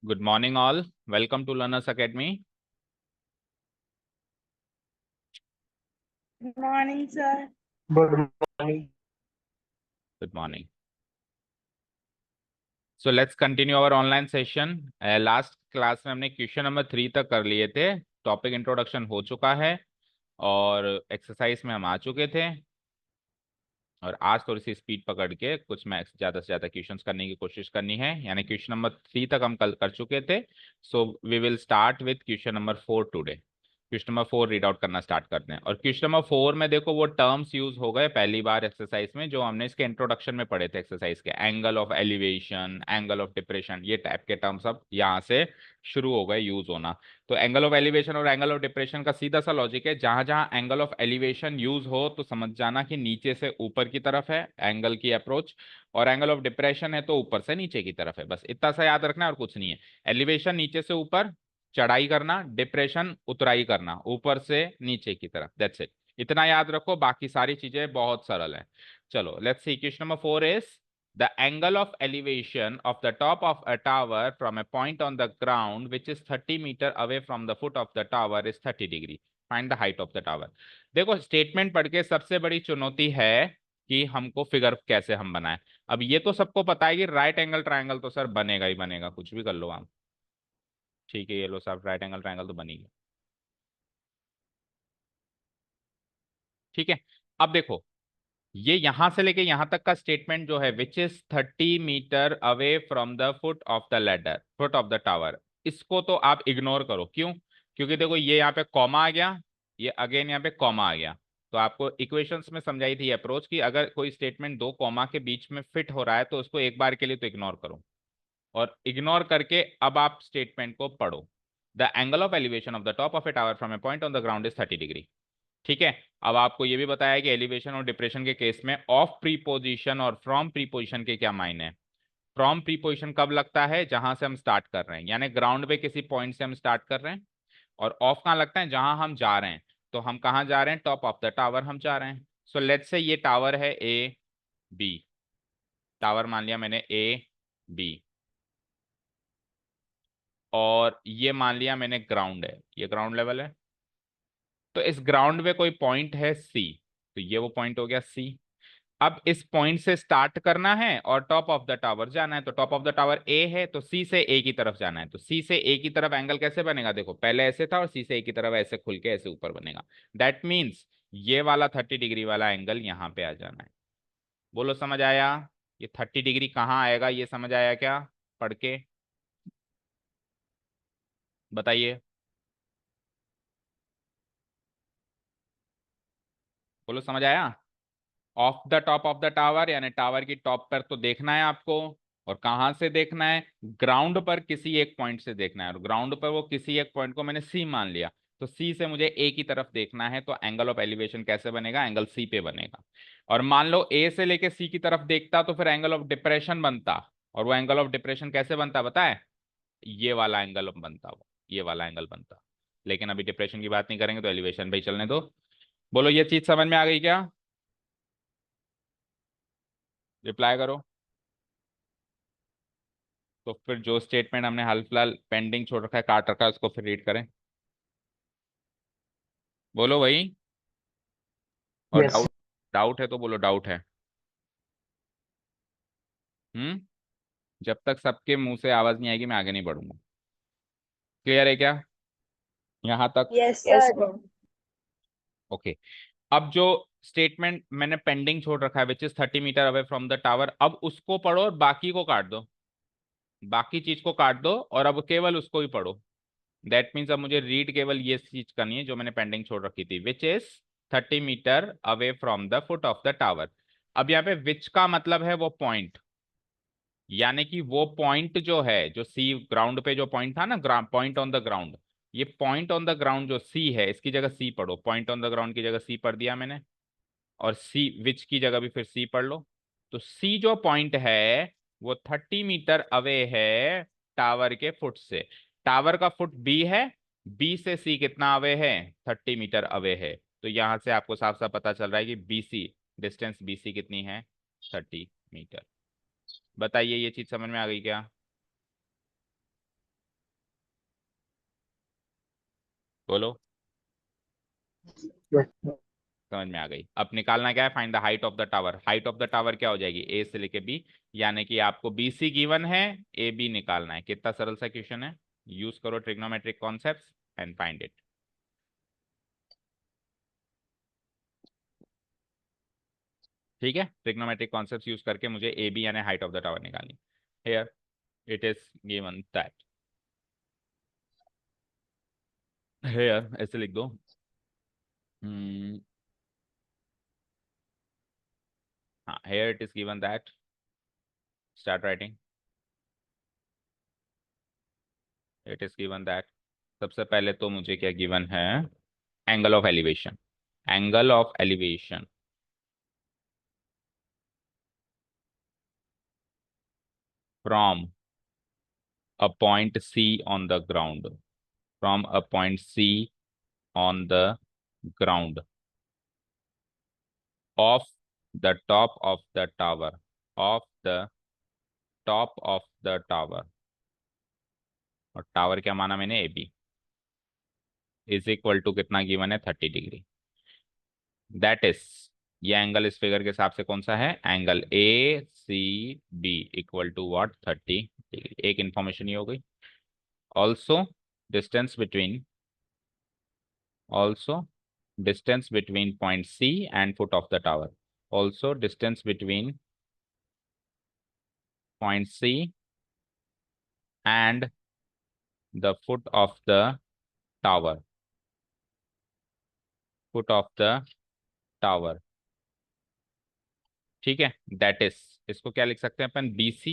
Good morning, all. Welcome to Learners Academy. Good morning, sir. Good morning. Good morning. So let's continue our online session. Last class में हमने question number 3 तक कर लिए थे. Topic introduction हो चुका है और एक्सरसाइज में हम आ चुके थे. और आज थोड़ी सी स्पीड पकड़ के कुछ मैथ्स ज़्यादा से ज़्यादा क्वेश्चंस करने की कोशिश करनी है. यानी क्वेश्चन नंबर 3 तक हम कल कर चुके थे. So we will start with question number 4 today. Question number 4 read out करना स्टार्ट करते हैं. और क्वेश्चन नंबर 4 में देखो वो टर्म्स यूज हो गए पहली बार एक्सरसाइज में, जो हमने इसके इंट्रोडक्शन में पढ़े थे एक्सरसाइज के. Angle of elevation, angle of depression, ये टाइप के टर्म्स अब यहाँ से शुरू हो गए यूज होना. तो एंगल ऑफ एलिवेशन और एंगल ऑफ डिप्रेशन का सीधा सा लॉजिक है, जहां जहां एंगल ऑफ एलिवेशन यूज हो तो समझ जाना कि नीचे से ऊपर की तरफ है एंगल की अप्रोच, और एंगल ऑफ डिप्रेशन है तो ऊपर से नीचे की तरफ है. बस इतना सा याद रखना है और कुछ नहीं है. एलिवेशन नीचे से ऊपर चढ़ाई करना, डिप्रेशन उतराई करना ऊपर से नीचे की तरफ. That's it. इतना याद रखो, बाकी सारी चीजें बहुत सरल है. चलो let's see. Question number 4 is the angle of elevation of the top of a tower from a point on the ground which is 30 meter away from the foot of the tower is 30 degree. Find the height of the tower. देखो statement पढ़ के सबसे बड़ी चुनौती है कि हमको figure कैसे हम बनाएं. अब ये तो सबको पता है कि राइट एंगल ट्रायंगल तो सर बनेगा ही बनेगा, कुछ भी कर लो आप. ठीक है, ये लो साहब, राइट एंगल ट्रायंगल तो बनेगा. ठीक है. अब देखो ये यहां से लेके यहां तक का स्टेटमेंट जो है which is 30 metre away from the foot of the ladder, foot of the tower, इसको तो आप इग्नोर करो. क्यों? क्योंकि देखो ये यहाँ पे कॉमा आ गया, ये अगेन यहाँ पे कॉमा आ गया. तो आपको इक्वेशंस में समझाई थी अप्रोच की, अगर कोई स्टेटमेंट दो कॉमा के बीच में फिट हो रहा है तो उसको एक बार के लिए तो इग्नोर करो. और इग्नोर करके अब आप स्टेटमेंट को पढ़ो. The angle of elevation of the top of A tower from A point on the ground is 30 degree. ठीक है. अब आपको यह भी बताया कि एलिवेशन और डिप्रेशन के केस में ऑफ प्रीपोजिशन और फ्रॉम प्रीपोजिशन के क्या मायने हैं. फ्रॉम प्रीपोजिशन कब लगता है? जहां से हम स्टार्ट कर रहे हैं, यानी ग्राउंड पे किसी पॉइंट से हम स्टार्ट कर रहे हैं. और ऑफ कहां लगता है? जहां हम जा रहे हैं. तो हम कहां जा रहे हैं? टॉप ऑफ द टावर हम जा रहे हैं. सो लेट्स से ये टावर है ए बी. टावर मान लिया मैंने ए बी, और ये मान लिया मैंने ग्राउंड है, ये ग्राउंड लेवल है. तो इस ग्राउंड पे कोई पॉइंट है सी, तो ये वो पॉइंट हो गया सी. अब इस पॉइंट से स्टार्ट करना है और टॉप ऑफ द टावर जाना है. तो top of the tower A है, तो सी से ए की तरफ जाना है. तो सी से ए की तरफ एंगल कैसे बनेगा? देखो पहले ऐसे था और सी से ए की तरफ ऐसे खुल के ऐसे ऊपर बनेगा. दैट मीन्स ये वाला 30 डिग्री वाला एंगल यहाँ पे आ जाना है. बोलो समझ आया? ये 30 डिग्री कहाँ आएगा, ये समझ आया क्या पढ़ के? बताइए, बोलो समझ आया? Of the top of the tower, यानी टावर की टॉप पर तो देखना है आपको. और कहां से देखना है? ग्राउंड पर किसी एक पॉइंट से देखना है. और ग्राउंड पर वो किसी एक पॉइंट को मैंने सी मान लिया. तो सी से मुझे ए की तरफ देखना है, तो एंगल ऑफ एलिवेशन कैसे बनेगा? एंगल सी पे बनेगा. और मान लो ए से लेके सी की तरफ देखता तो फिर एंगल ऑफ डिप्रेशन बनता. और वो एंगल ऑफ डिप्रेशन कैसे बनता पता है? ये वाला एंगल बनता, वो ये वाला एंगल बनता. लेकिन अभी डिप्रेशन की बात नहीं करेंगे, तो एलिवेशन पे ही चलने दो. बोलो ये चीज समझ में आ गई क्या? रिप्लाई करो. तो फिर जो स्टेटमेंट हमने हाल फिलहाल पेंडिंग छोड़ रखा है, काट रखा है, उसको फिर रीड करें. बोलो भाई. और Yes. डाउट, डाउट है तो बोलो डाउट है. हम्म. जब तक सबके मुंह से आवाज नहीं आएगी मैं आगे नहीं बढ़ूंगा. क्लियर है क्या यहाँ तक? Yes, Yes, sir. sir. Okay. अब जो स्टेटमेंट मैंने पेंडिंग छोड़ रखा है which is 30 metre away from the tower, अब उसको पढ़ो और बाकी को काट दो. बाकी चीज को काट दो और अब केवल उसको ही पढ़ो. दैट मीन्स अब मुझे रीड केवल ये चीज करनी है जो मैंने पेंडिंग छोड़ रखी थी, which is 30 metre away from the foot of the tower. अब यहाँ पे विच का मतलब है वो पॉइंट, यानी कि वो पॉइंट जो है, जो सी ग्राउंड पे जो पॉइंट था ना, पॉइंट ऑन द ग्राउंड, ये पॉइंट ऑन द ग्राउंड जो सी है, इसकी जगह सी पढ़ो. पॉइंट ऑन द ग्राउंड की जगह सी पढ़ दिया मैंने, और सी विच की जगह भी फिर सी पढ़ लो. तो सी जो पॉइंट है वो 30 मीटर अवे है टावर के फुट से. टावर का फुट बी है, बी से सी कितना अवे है? 30 मीटर अवे है. तो यहां से आपको साफ साफ पता चल रहा है कि बीसी, डिस्टेंस बीसी कितनी है? 30 मीटर. बताइए ये चीज समझ में आ गई क्या? बोलो। समझ में आ गई। अब निकालना क्या है, find the height of the tower. Height of the tower क्या हो जाएगी, ए से लेके बी, यानी कि आपको बी सी गिवन है, ए बी निकालना है। कितना सरल सा क्वेश्चन है। यूज करो trigonometric concepts and find it. ठीक है, ट्रिग्नोमेट्रिक कॉन्सेप्ट्स यूज करके मुझे ए बी यानी हाइट ऑफ द टावर निकालनी। Here it is given that, here ऐसे लिख दो। हम्म, हाँ, here it is given that, start writing. It is given that, सबसे पहले तो मुझे क्या गिवन है, angle of elevation. Angle of elevation from a point C on the ground, from a point C on the ground of the top of the tower, of the top of the tower, और tower क्या माना मैंने, a B, is equal to कितना given है, 30 degree. That is, ये angle इस figure के हिसाब से कौन सा है, angle A C b equal to what, 30 degree. एक इंफॉर्मेशन ये हो गई। Also distance between, also distance between point C and foot of the tower, also distance between point C and the foot of the tower, foot of the tower। ठीक है, that is, इसको क्या लिख सकते हैं अपन, बी सी।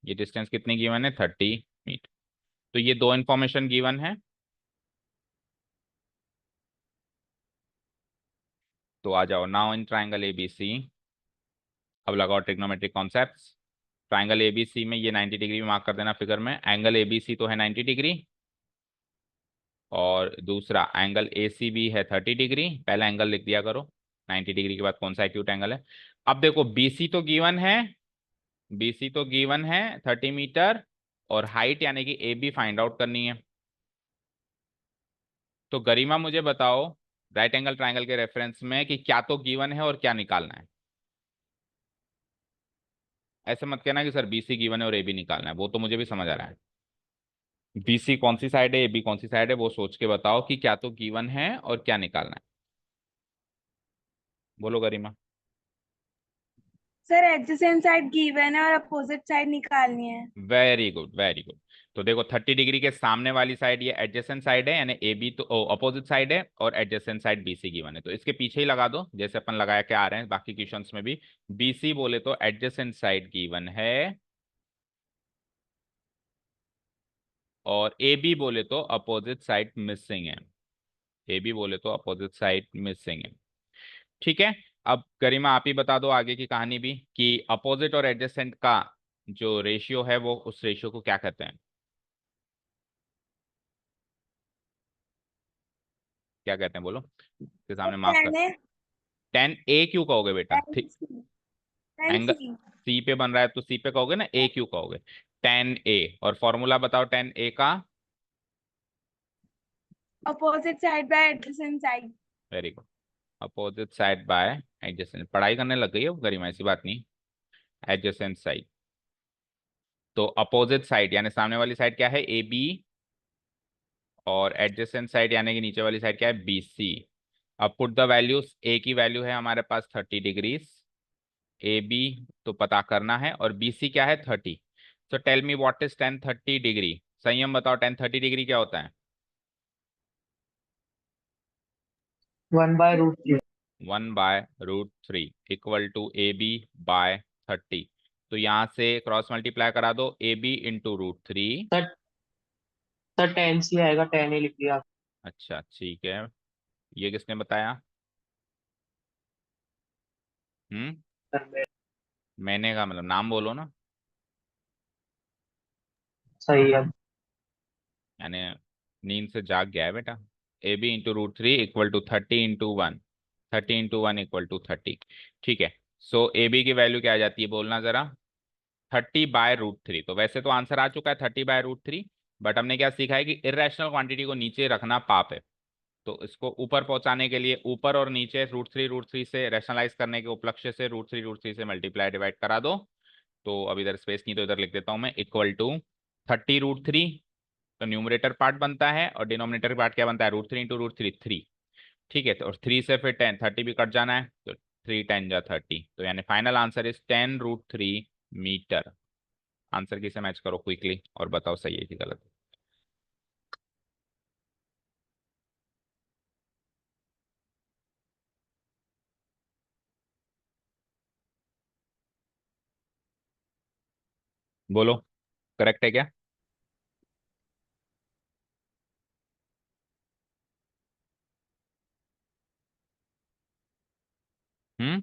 ये distance कितनी given है, 30 मीटर। तो ये दो इंफॉर्मेशन गिवन है। तो आ जाओ, now in triangle a B c, अब लगाओ ट्रिग्नोमेट्रिक कॉन्सेप्ट्स। ट्राइंगल एबीसी में ये 90 डिग्री मार्क कर देना फिगर में। एंगल एबीसी तो है 90 डिग्री, और दूसरा एंगल ए सी बी है 30 डिग्री। पहला एंगल लिख दिया करो, 90 डिग्री के बाद कौन सा एक्यूट एंगल है। अब देखो बीसी तो गिवन है, बीसी तो गिवन है 30 मीटर, और हाइट यानी कि ए बी फाइंड आउट करनी है। तो गरिमा मुझे बताओ, राइट एंगल ट्राइंगल के रेफरेंस में, कि क्या तो गिवन है और क्या निकालना है। ऐसे मत कहना कि सर बीसी गिवन है और ए बी निकालना है, वो तो मुझे भी समझ आ रहा है। बीसी कौन सी साइड है, ए बी कौन सी साइड है, वो सोच के बताओ कि क्या तो गिवन है और क्या निकालना है। बोलो गरिमा। सर एडजेसेंट साइड गिवन है और अपोजिट साइड निकालनी है। Very good, very good. तो देखो 30 डिग्री के सामने वाली साइड ये एडजेसेंट साइड है, यानी ए बी तो अपोजिट साइड है, और adjacent side b c given है, तो इसके पीछे ही लगा दो जैसे अपन लगाया के आ रहे हैं बाकी क्वेश्चंस में भी। बी सी बोले तो एडजेसेंट साइड गिवन है, और ए बी बोले तो अपोजिट साइड मिसिंग है। ए बी बोले तो अपोजिट साइड मिसिंग है। ठीक है। अब गरिमा आप ही बता दो आगे की कहानी भी, कि अपोजिट और एडजेसेंट का जो रेशियो है वो, उस रेशियो को क्या कहते हैं, क्या कहते हैं बोलो, के सामने मार्क कर। टेन है। 10 ए क्यू कहोगे बेटा, टेन ठीक। सी। Ten angle C. सी पे बन रहा है तो सी पे कहोगे ना, ए क्यू कहोगे। 10 ए, और फॉर्मूला बताओ 10 ए का। Opposite side bye adjacent side. Very good, opposite side bye adjacent. पढ़ाई करने लग गई है गरिमा, ऐसी बात नहीं। एडजेसेंट साइड, तो अपोजिट साइड यानी सामने वाली साइड क्या है, ए बी, और एडजेसेंट साइड यानी कि नीचे वाली साइड क्या है, बी सी। अब पुट द वैल्यूज, ए की वैल्यू है हमारे पास 30 डिग्रीज, ए बी तो पता करना है, और बी सी क्या है, 30। So tell me what is 10 30 degree. Sanyam बताओ 10 30 डिग्री क्या होता है। 1/√3। 1/√3 equal to A B by 30। तो यहाँ से क्रॉस मल्टीप्लाई करा दो, A B into √3। Sir sir 10 C आएगा, 10 ही लिख दिया। अच्छा ठीक है, ये किसने बताया। हम्म, सर मैं मैंने का मतलब नाम बोलो ना। सही है। यानी नींद से जाग गया है बेटा। A B into √3 equal to 30 × 1, 30 × 1 equal to 30। ठीक है। सो ए बी की वैल्यू क्या आ जाती है, बोलना जरा। 30/√3, तो वैसे तो आंसर आ चुका है 30/√3, बट हमने क्या सीखा है कि इरेशनल क्वांटिटी को नीचे रखना पाप है। तो इसको ऊपर पहुंचाने के लिए ऊपर और नीचे √3 से रैशनलाइज करने के उपलक्ष्य से √3 से मल्टीप्लाई डिवाइड करा दो। तो अब इधर स्पेस नहीं तो इधर लिख देता हूं मैं, इक्वल टू 30√3। तो न्यूमरेटर पार्ट बनता है और डिनोमिनेटर पार्ट क्या बनता है, √3 × √3 3। ठीक है, तो और 3 से फिर 10 30 भी कट जाना है, तो 3×10 = 30। तो यानी final answer is 10√3 metre. Answer किसे मैच करो क्विकली और बताओ सही है कि गलत है। बोलो, करेक्ट है क्या? हम्म,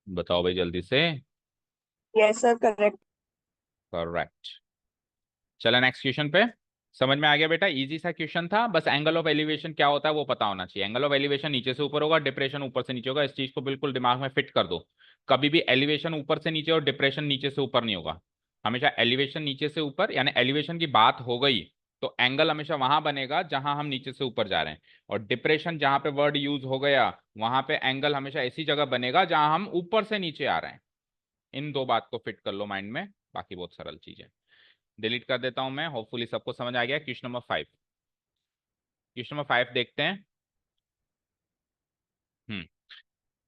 बताओ भाई जल्दी से। Yes sir, correct. करेक्ट। चलो नेक्स्ट क्वेश्चन पे। समझ में आ गया बेटा, इजी सा क्वेश्चन था, बस एंगल ऑफ एलिवेशन क्या होता है वो पता होना चाहिए। एंगल ऑफ एलिवेशन नीचे से ऊपर होगा, डिप्रेशन ऊपर से नीचे होगा, इस चीज को बिल्कुल दिमाग में फिट कर दो। कभी भी एलिवेशन ऊपर से नीचे और डिप्रेशन नीचे से ऊपर नहीं होगा। हमेशा एलिवेशन नीचे से ऊपर, यानी एलिवेशन की बात हो गई तो एंगल हमेशा वहां बनेगा जहां हम नीचे से ऊपर जा रहे हैं, और डिप्रेशन जहां पे वर्ड यूज हो गया वहां पे एंगल हमेशा ऐसी जगह बनेगा जहां हम ऊपर से नीचे आ रहे हैं। इन दो बात को फिट कर लो माइंड में, बाकी बहुत सरल चीज है। डिलीट कर देता हूं मैं, होपफुली सबको समझ आ गया। क्वेश्चन नंबर 5 देखते हैं।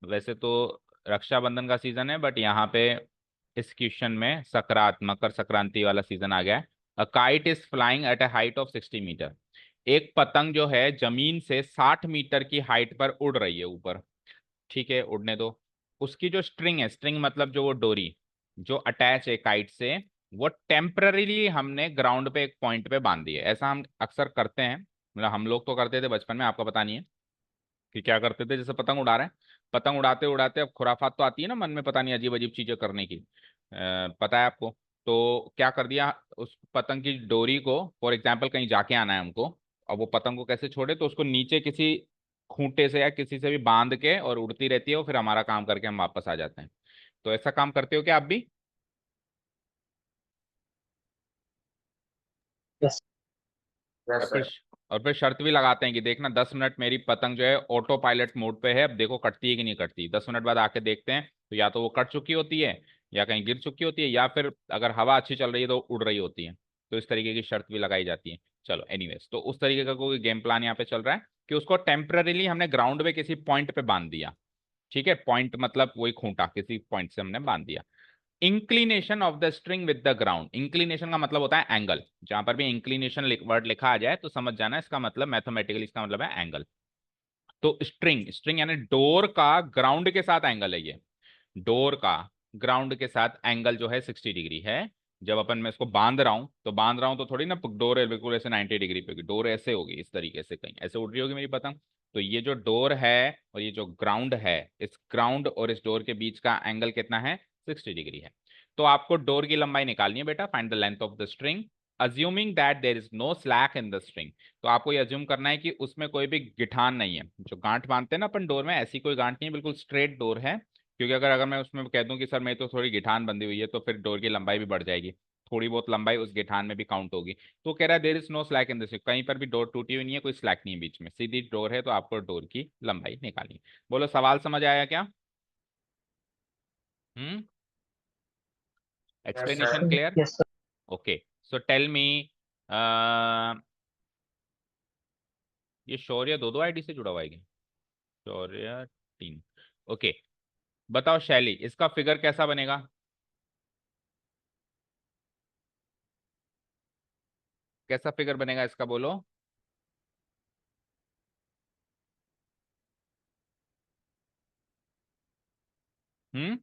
वैसे तो रक्षाबंधन का सीजन है, बट यहाँ पे इस क्वेश्चन में मकर संक्रांति वाला सीजन आ गया है। A kite is flying at a height of 60 metre. एक पतंग जो है जमीन से 60 मीटर की हाइट पर उड़ रही है ऊपर। ठीक है, उड़ने दो। उसकी जो स्ट्रिंग है, स्ट्रिंग मतलब जो वो डोरी जो अटैच है काइट से, वो टेम्पररीली हमने ग्राउंड पे एक पॉइंट पे बांध दी है। ऐसा हम अक्सर करते हैं, मतलब हम लोग तो करते थे बचपन में, आपका पता नहीं है कि क्या करते थे। जैसे पतंग उड़ा रहे हैं, पतंग उड़ाते उड़ाते अब खुराफात तो आती है ना मन में, पता नहीं अजीब अजीब चीजें करने की। पता है आपको। तो क्या कर दिया, उस पतंग की डोरी को फॉर एग्जाम्पल कहीं जाके आना है हमको, अब वो पतंग को कैसे छोड़े, तो उसको नीचे किसी खूंटे से या किसी से भी बांध के और उड़ती रहती है, और फिर हमारा काम करके हम वापस आ जाते हैं। तो ऐसा काम करते हो क्या आप भी? यस। और यस फिर सर। और फिर शर्त भी लगाते हैं कि देखना 10 मिनट मेरी पतंग जो है ऑटो पायलट मोड पे है, अब देखो कटती है कि नहीं कटती। 10 मिनट बाद आके देखते हैं तो या तो वो कट चुकी होती है, या कहीं गिर चुकी होती है, या फिर अगर हवा अच्छी चल रही है तो उड़ रही होती है। तो इस तरीके की शर्त भी लगाई जाती है। चलो एनीवेज, तो उस तरीके का कोई गेम प्लान यहाँ पे चल रहा है कि उसको टेम्पररीली हमने ग्राउंड में किसी पॉइंट पे बांध दिया। ठीक है, पॉइंट मतलब वही खूंटा, किसी पॉइंट से हमने बांध दिया। Inclination of the string with the ground. Inclination का मतलब होता है एंगल। जहां पर भी इंक्लिनेशन वर्ड लिखा आ जाए तो समझ जाना इसका मतलब मैथमेटिकली इसका मतलब है एंगल। तो स्ट्रिंग स्ट्रिंग यानी डोर का ग्राउंड के साथ एंगल है ये। डोर का ग्राउंड के साथ एंगल जो है 60 डिग्री है। जब अपन मैं इसको बांध रहा हूं तो बांध रहा हूं तो थोड़ी ना डोर है बिल्कुल ऐसे 90 डिग्री पे होगी, डोर ऐसे होगी, इस तरीके से कहीं ऐसे उड़ रही होगी मेरी पतंग। तो ये जो डोर है और ये जो ग्राउंड है, इस ग्राउंड और इस डोर के बीच का एंगल कितना है, 60 डिग्री है। तो आपको डोर की लंबाई निकालनी है बेटा, find the length of the string assuming that there is no slack in the string. तो आपको ये अज्यूम करना है कि उसमें कोई भी गिठान नहीं है। जो गांठ बांधते हैं ना अपन डोर में, ऐसी कोई गांठ नहीं है, बिल्कुल स्ट्रेट डोर है। क्योंकि अगर अगर मैं उसमें कह दूं कि सर मैं तो थोड़ी गिठान बंधी हुई है, तो फिर डोर की लंबाई भी बढ़ जाएगी, थोड़ी बहुत लंबाई उस गिठान में भी काउंट होगी। तो कह रहा है there is no slack in this, कहीं पर भी डोर टूटी हुई नहीं है, कोई स्लैक नहीं है बीच में, सीधी डोर है, तो आपको डोर की लंबाई निकालनी है। बोलो सवाल समझ आया क्या? Hmm, yes explanation sir. Clear? Yes sir. Okay, so tell me. ये शौर्य दो दो आईडी से जुड़ा हुआ है क्या? शौर्य 3। ओके, बताओ शैली, इसका फिगर कैसा बनेगा? कैसा फिगर बनेगा इसका, बोलो। हम्म,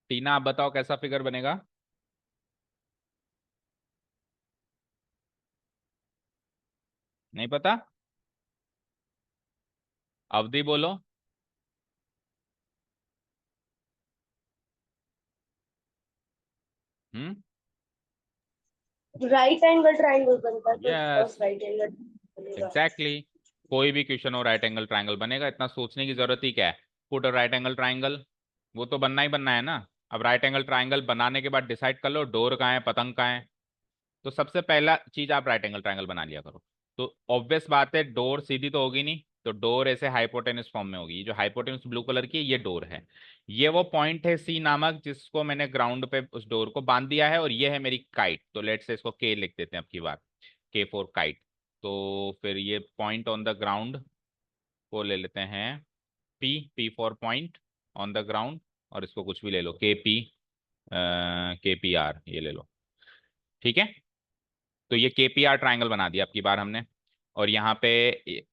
टीना आप बताओ कैसा फिगर बनेगा? नहीं पता? अवधि बोलो। हम्म, राइट एंगल ट्राइंगल बनता है, तो यस, बस राइट एंगल बनेगा। एग्जैक्टली। कोई भी क्वेश्चन हो राइट एंगल ट्रायंगल बनेगा, इतना सोचने की जरूरत ही क्या है। पुट राइट एंगल ट्रायंगल, वो तो बनना ही बनना है ना। अब राइट एंगल ट्राइंगल बनाने के बाद डिसाइड कर लो डोर कहाँ है, पतंग कहाँ है। तो सबसे पहला चीज आप राइट एंगल ट्राइंगल बना लिया करो। तो ऑब्वियस बात है डोर सीधी तो होगी नहीं, तो डोर ऐसे हाइपोटेन्यूस फॉर्म में होगी। ये जो हाइपोटेन्यूस ब्लू कलर की है ये डोर है। ये वो पॉइंट है सी नामक जिसको मैंने ग्राउंड पे उस डोर को बांध दिया है, और ये है मेरी काइट। तो लेट्स से इसको के लिख देते हैं अब की बार, के फॉर काइट। तो फिर ये पॉइंट ऑन द ग्राउंड को ले लेते हैं P, P for point on the ground. और इसको कुछ भी ले लो, के पी, के पी आर ये ले लो। ठीक है, तो ये केपीआर ट्रायंगल बना दिया अब की बार हमने। और यहाँ पे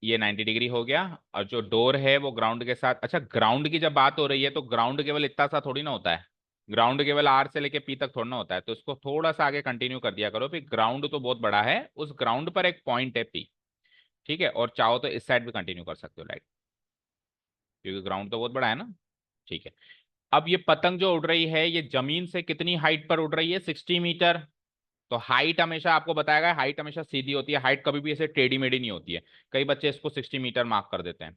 ये 90 डिग्री हो गया। और जो डोर है वो ग्राउंड के साथ, अच्छा ग्राउंड की जब बात हो रही है तो ग्राउंड केवल इतना सा थोड़ी ना होता है। ग्राउंड केवल आर से लेके पी तक थोड़ा ना होता है, तो इसको थोड़ा सा आगे कंटिन्यू कर दिया करो। फिर ग्राउंड तो बहुत बड़ा है, उस ग्राउंड पर एक पॉइंट है पी। ठीक है, और चाहो तो इस साइड भी कंटिन्यू कर सकते हो लाइक, क्योंकि ग्राउंड तो बहुत बड़ा है ना। ठीक है, अब ये पतंग जो उड़ रही है ये जमीन से कितनी हाइट पर उड़ रही है, 60 मीटर। तो हाइट हमेशा आपको बताएगा, हाइट हमेशा सीधी होती है, हाइट कभी भी ऐसे टेढ़ी मेढ़ी नहीं होती है। कई बच्चे इसको 60 मीटर मार्क कर देते हैं।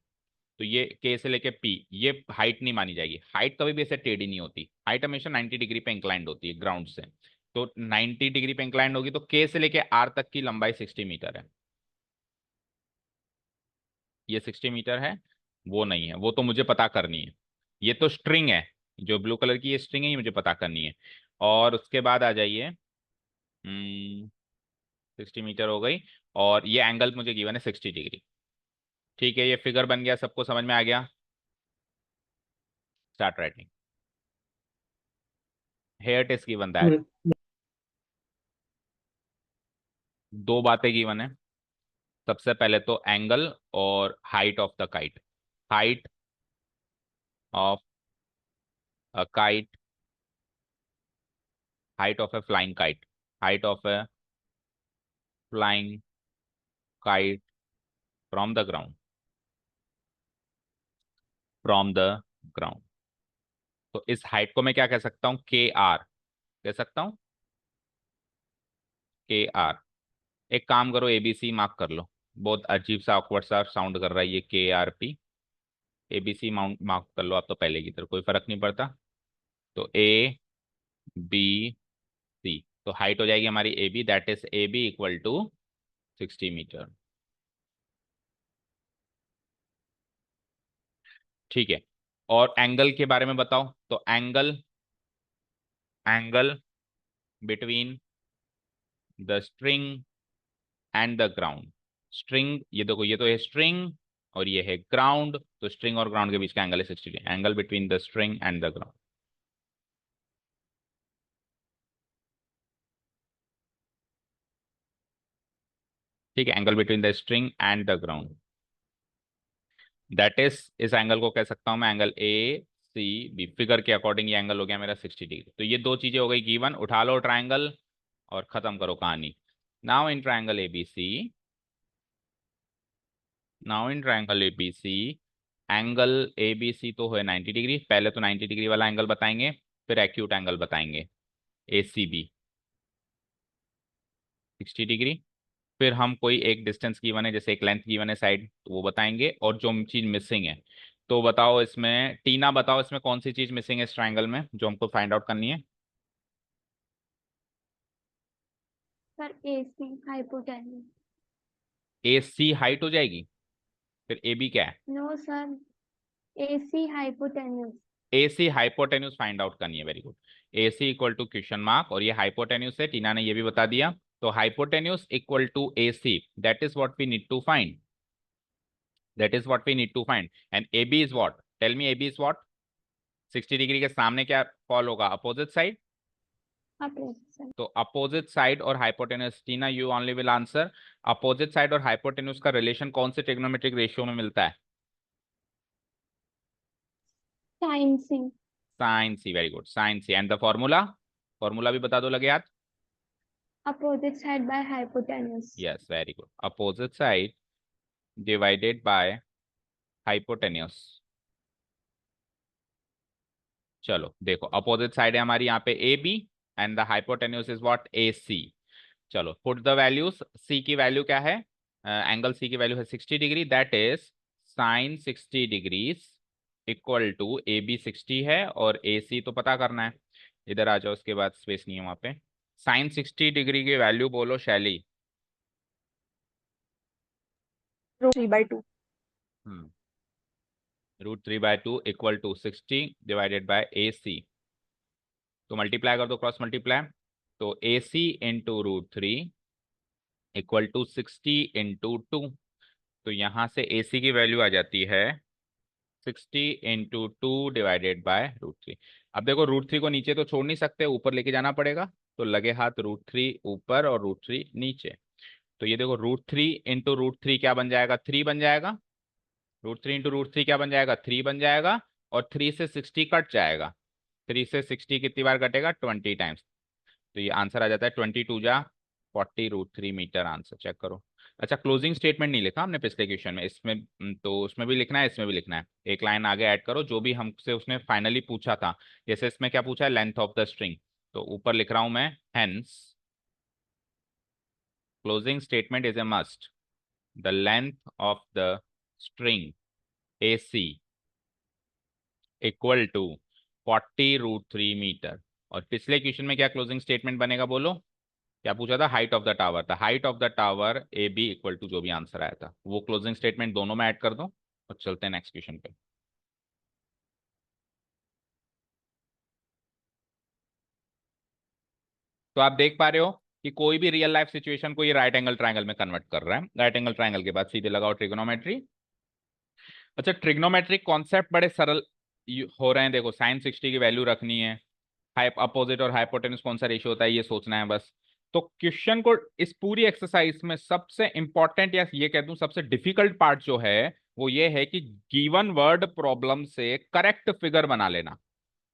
तो ये के से लेके पी, ये हाइट नहीं मानी जाएगी। हाइट कभी भी ऐसे टेढ़ी नहीं होती, हाइट हमेशा 90 डिग्री पे इंक्लाइंड होती है ग्राउंड से। तो 90 डिग्री पे इंक्लाइंड होगी, तो के से लेके आर तक की लंबाई 60 मीटर है। ये 60 मीटर है, वो नहीं है, वो तो मुझे पता करनी है। ये तो स्ट्रिंग है, जो ब्लू कलर की ये स्ट्रिंग है, ये मुझे पता करनी है। और उसके बाद आ जाइए, 60 मीटर हो गई। और ये एंगल मुझे गिवन है 60 डिग्री। ठीक है, ये फिगर बन गया, सबको समझ में आ गया। Start writing. Here test given that, दो बातें गिवन है। सबसे पहले तो एंगल और height of the kite. Height of a kite, height of a flying kite, height of a flying kite from the ground, from the ground. तो इस height को मैं क्या कह सकता हूं, के आर कह सकता हूं, के आर। एक काम करो, एबीसी मार्क कर लो। बहुत अजीब सा ऑकवर्ड सा साउंड कर रहा है ये के R P. ABC mount mark कर लो आप, तो पहले की तरह कोई फर्क नहीं पड़ता। तो ए बी सी, तो हाइट हो जाएगी हमारी A B, that is A B equal to 60 metre. ठीक है, और एंगल के बारे में बताओ। तो angle, angle between the string and the ground. String, ये देखो ये तो है स्ट्रिंग और ये है ग्राउंड, तो स्ट्रिंग और ग्राउंड के बीच का एंगल है 60 degree. Angle between the string and the ground. ठीक है, angle between the string and the ground, that is, इस एंगल को कह सकता हूं मैं एंगल ए सी बी। फिगर के अकॉर्डिंग ये एंगल हो गया मेरा 60 डिग्री। तो ये दो चीजें हो गई गिवन, उठा लो ट्राइंगल और खत्म करो कहानी। Now in triangle ABC, now in triangle ABC, angle ABC तो है 90 डिग्री। पहले तो 90 डिग्री वाला एंगल बताएंगे, फिर एक्यूट एंगल बताएंगे एसीबी 60 डिग्री। फिर हम कोई एक डिस्टेंस गिवन है, जैसे एक लेंथ गिवन है साइड, तो वो बताएंगे। और जो चीज मिसिंग है, तो बताओ इसमें, टीना बताओ इसमें कौन सी चीज मिसिंग है इस ट्राइंगल में जो हमको फाइंड आउट करनी है। Sir AC hypotenuse. A C height हो जाएगी, फिर ए बी क्या है, no sir, AC hypotenuse. A C hypotenuse find out करनी है। Very good, A C equal to question mark, और ये हाइपोटेन्यूज है, टीना ने ये भी बता दिया। तो hypotenuse equal to A C, that is what we need to find, that is what we need to find. And A B is what, tell me A B is what. 60 degree के सामने क्या fall होगा, opposite side. Opposite side. तो opposite side और hypotenuse, Tina you only will answer. Opposite side और hypotenuse का relation कौन से ट्रिग्नोमेट्रिक रेशियो में मिलता है, sine C. Sign C. Very good, sine C. And the formula, formula भी बता दो लगे याद। Opposite side by hypotenuse. Yes very good, opposite side divided by hypotenuse. चलो देखो, अपोजिट साइड है हमारी यहाँ पे A B, and the hypotenuse is what, A C. चलो पुट द वैल्यूज, सी की वैल्यू क्या है, एंगल सी की वैल्यू है 60 degree, that is sine 60 degrees equal to A B 60 है और ए सी तो पता करना है। इधर आ जाओ, उसके बाद स्पेस नहीं है वहां पे। साइन 60 डिग्री की वैल्यू बोलो Shaili. √3/2। Hmm √3/2 equal to 60 divided by AC। तो मल्टीप्लाई कर दो, क्रॉस मल्टीप्लाई। तो AC into √3 equal to 60 into 2। तो यहां से AC की वैल्यू आ जाती है 60 इंटू 2 डिवाइडेड बाय √3। अब देखो √3 को नीचे तो छोड़ नहीं सकते, ऊपर लेके जाना पड़ेगा। तो लगे हाथ √3 ऊपर और √3 नीचे। तो ये देखो √3 इंटू √3 क्या बन जाएगा, 3 बन जाएगा। √3 इंटू √3 क्या बन जाएगा, 3 बन जाएगा। और 3 से 60 कट जाएगा। 3 से 60 कितनी बार कटेगा, 20 टाइम्स। तो ये आंसर आ जाता है 22 × 40 √3 मीटर। आंसर चेक करो। अच्छा, क्लोजिंग स्टेटमेंट नहीं लिखा हमने पिछले क्वेश्चन में, इसमें तो उसमें भी लिखना है, इसमें भी लिखना है। एक लाइन आगे ऐड करो, जो भी हमसे उसने फाइनली पूछा था। जैसे इसमें क्या पूछा है, लेंथ ऑफ द स्ट्रिंग। तो ऊपर लिख रहा हूं मैं, hence closing statement is a must. The length of the string AC equal to 40 √3 metre. और पिछले क्वेश्चन में क्या क्लोजिंग स्टेटमेंट बनेगा बोलो, क्या पूछा था, हाइट ऑफ द टावर। था height of the tower AB equal to जो भी आंसर आया था वो क्लोजिंग स्टेटमेंट दोनों में ऐड कर दो। और चलते हैं नेक्स्ट क्वेश्चन पे। तो आप देख पा रहे हो कि कोई भी रियल लाइफ सिचुएशन को ये राइट एंगल ट्रायंगल में कन्वर्ट कर रहा है। राइट एंगल ट्रायंगल के बाद सीधे लगाओ ट्रिग्नोमेट्री। अच्छा, ट्रिग्नोमेट्रिक कॉन्सेप्ट बड़े सरल हो रहे हैं। देखो साइन 60 की वैल्यू रखनी है, हाइप अपोजिट और हाइपोटेन्यूज कौन सा रेशियो होता है ये सोचना है बस। तो क्वेश्चन को इस पूरी एक्सरसाइज में सबसे इंपॉर्टेंट या ये कह दूं सबसे डिफिकल्ट पार्ट जो है वो ये है कि गिवन वर्ड प्रॉब्लम से करेक्ट फिगर बना लेना,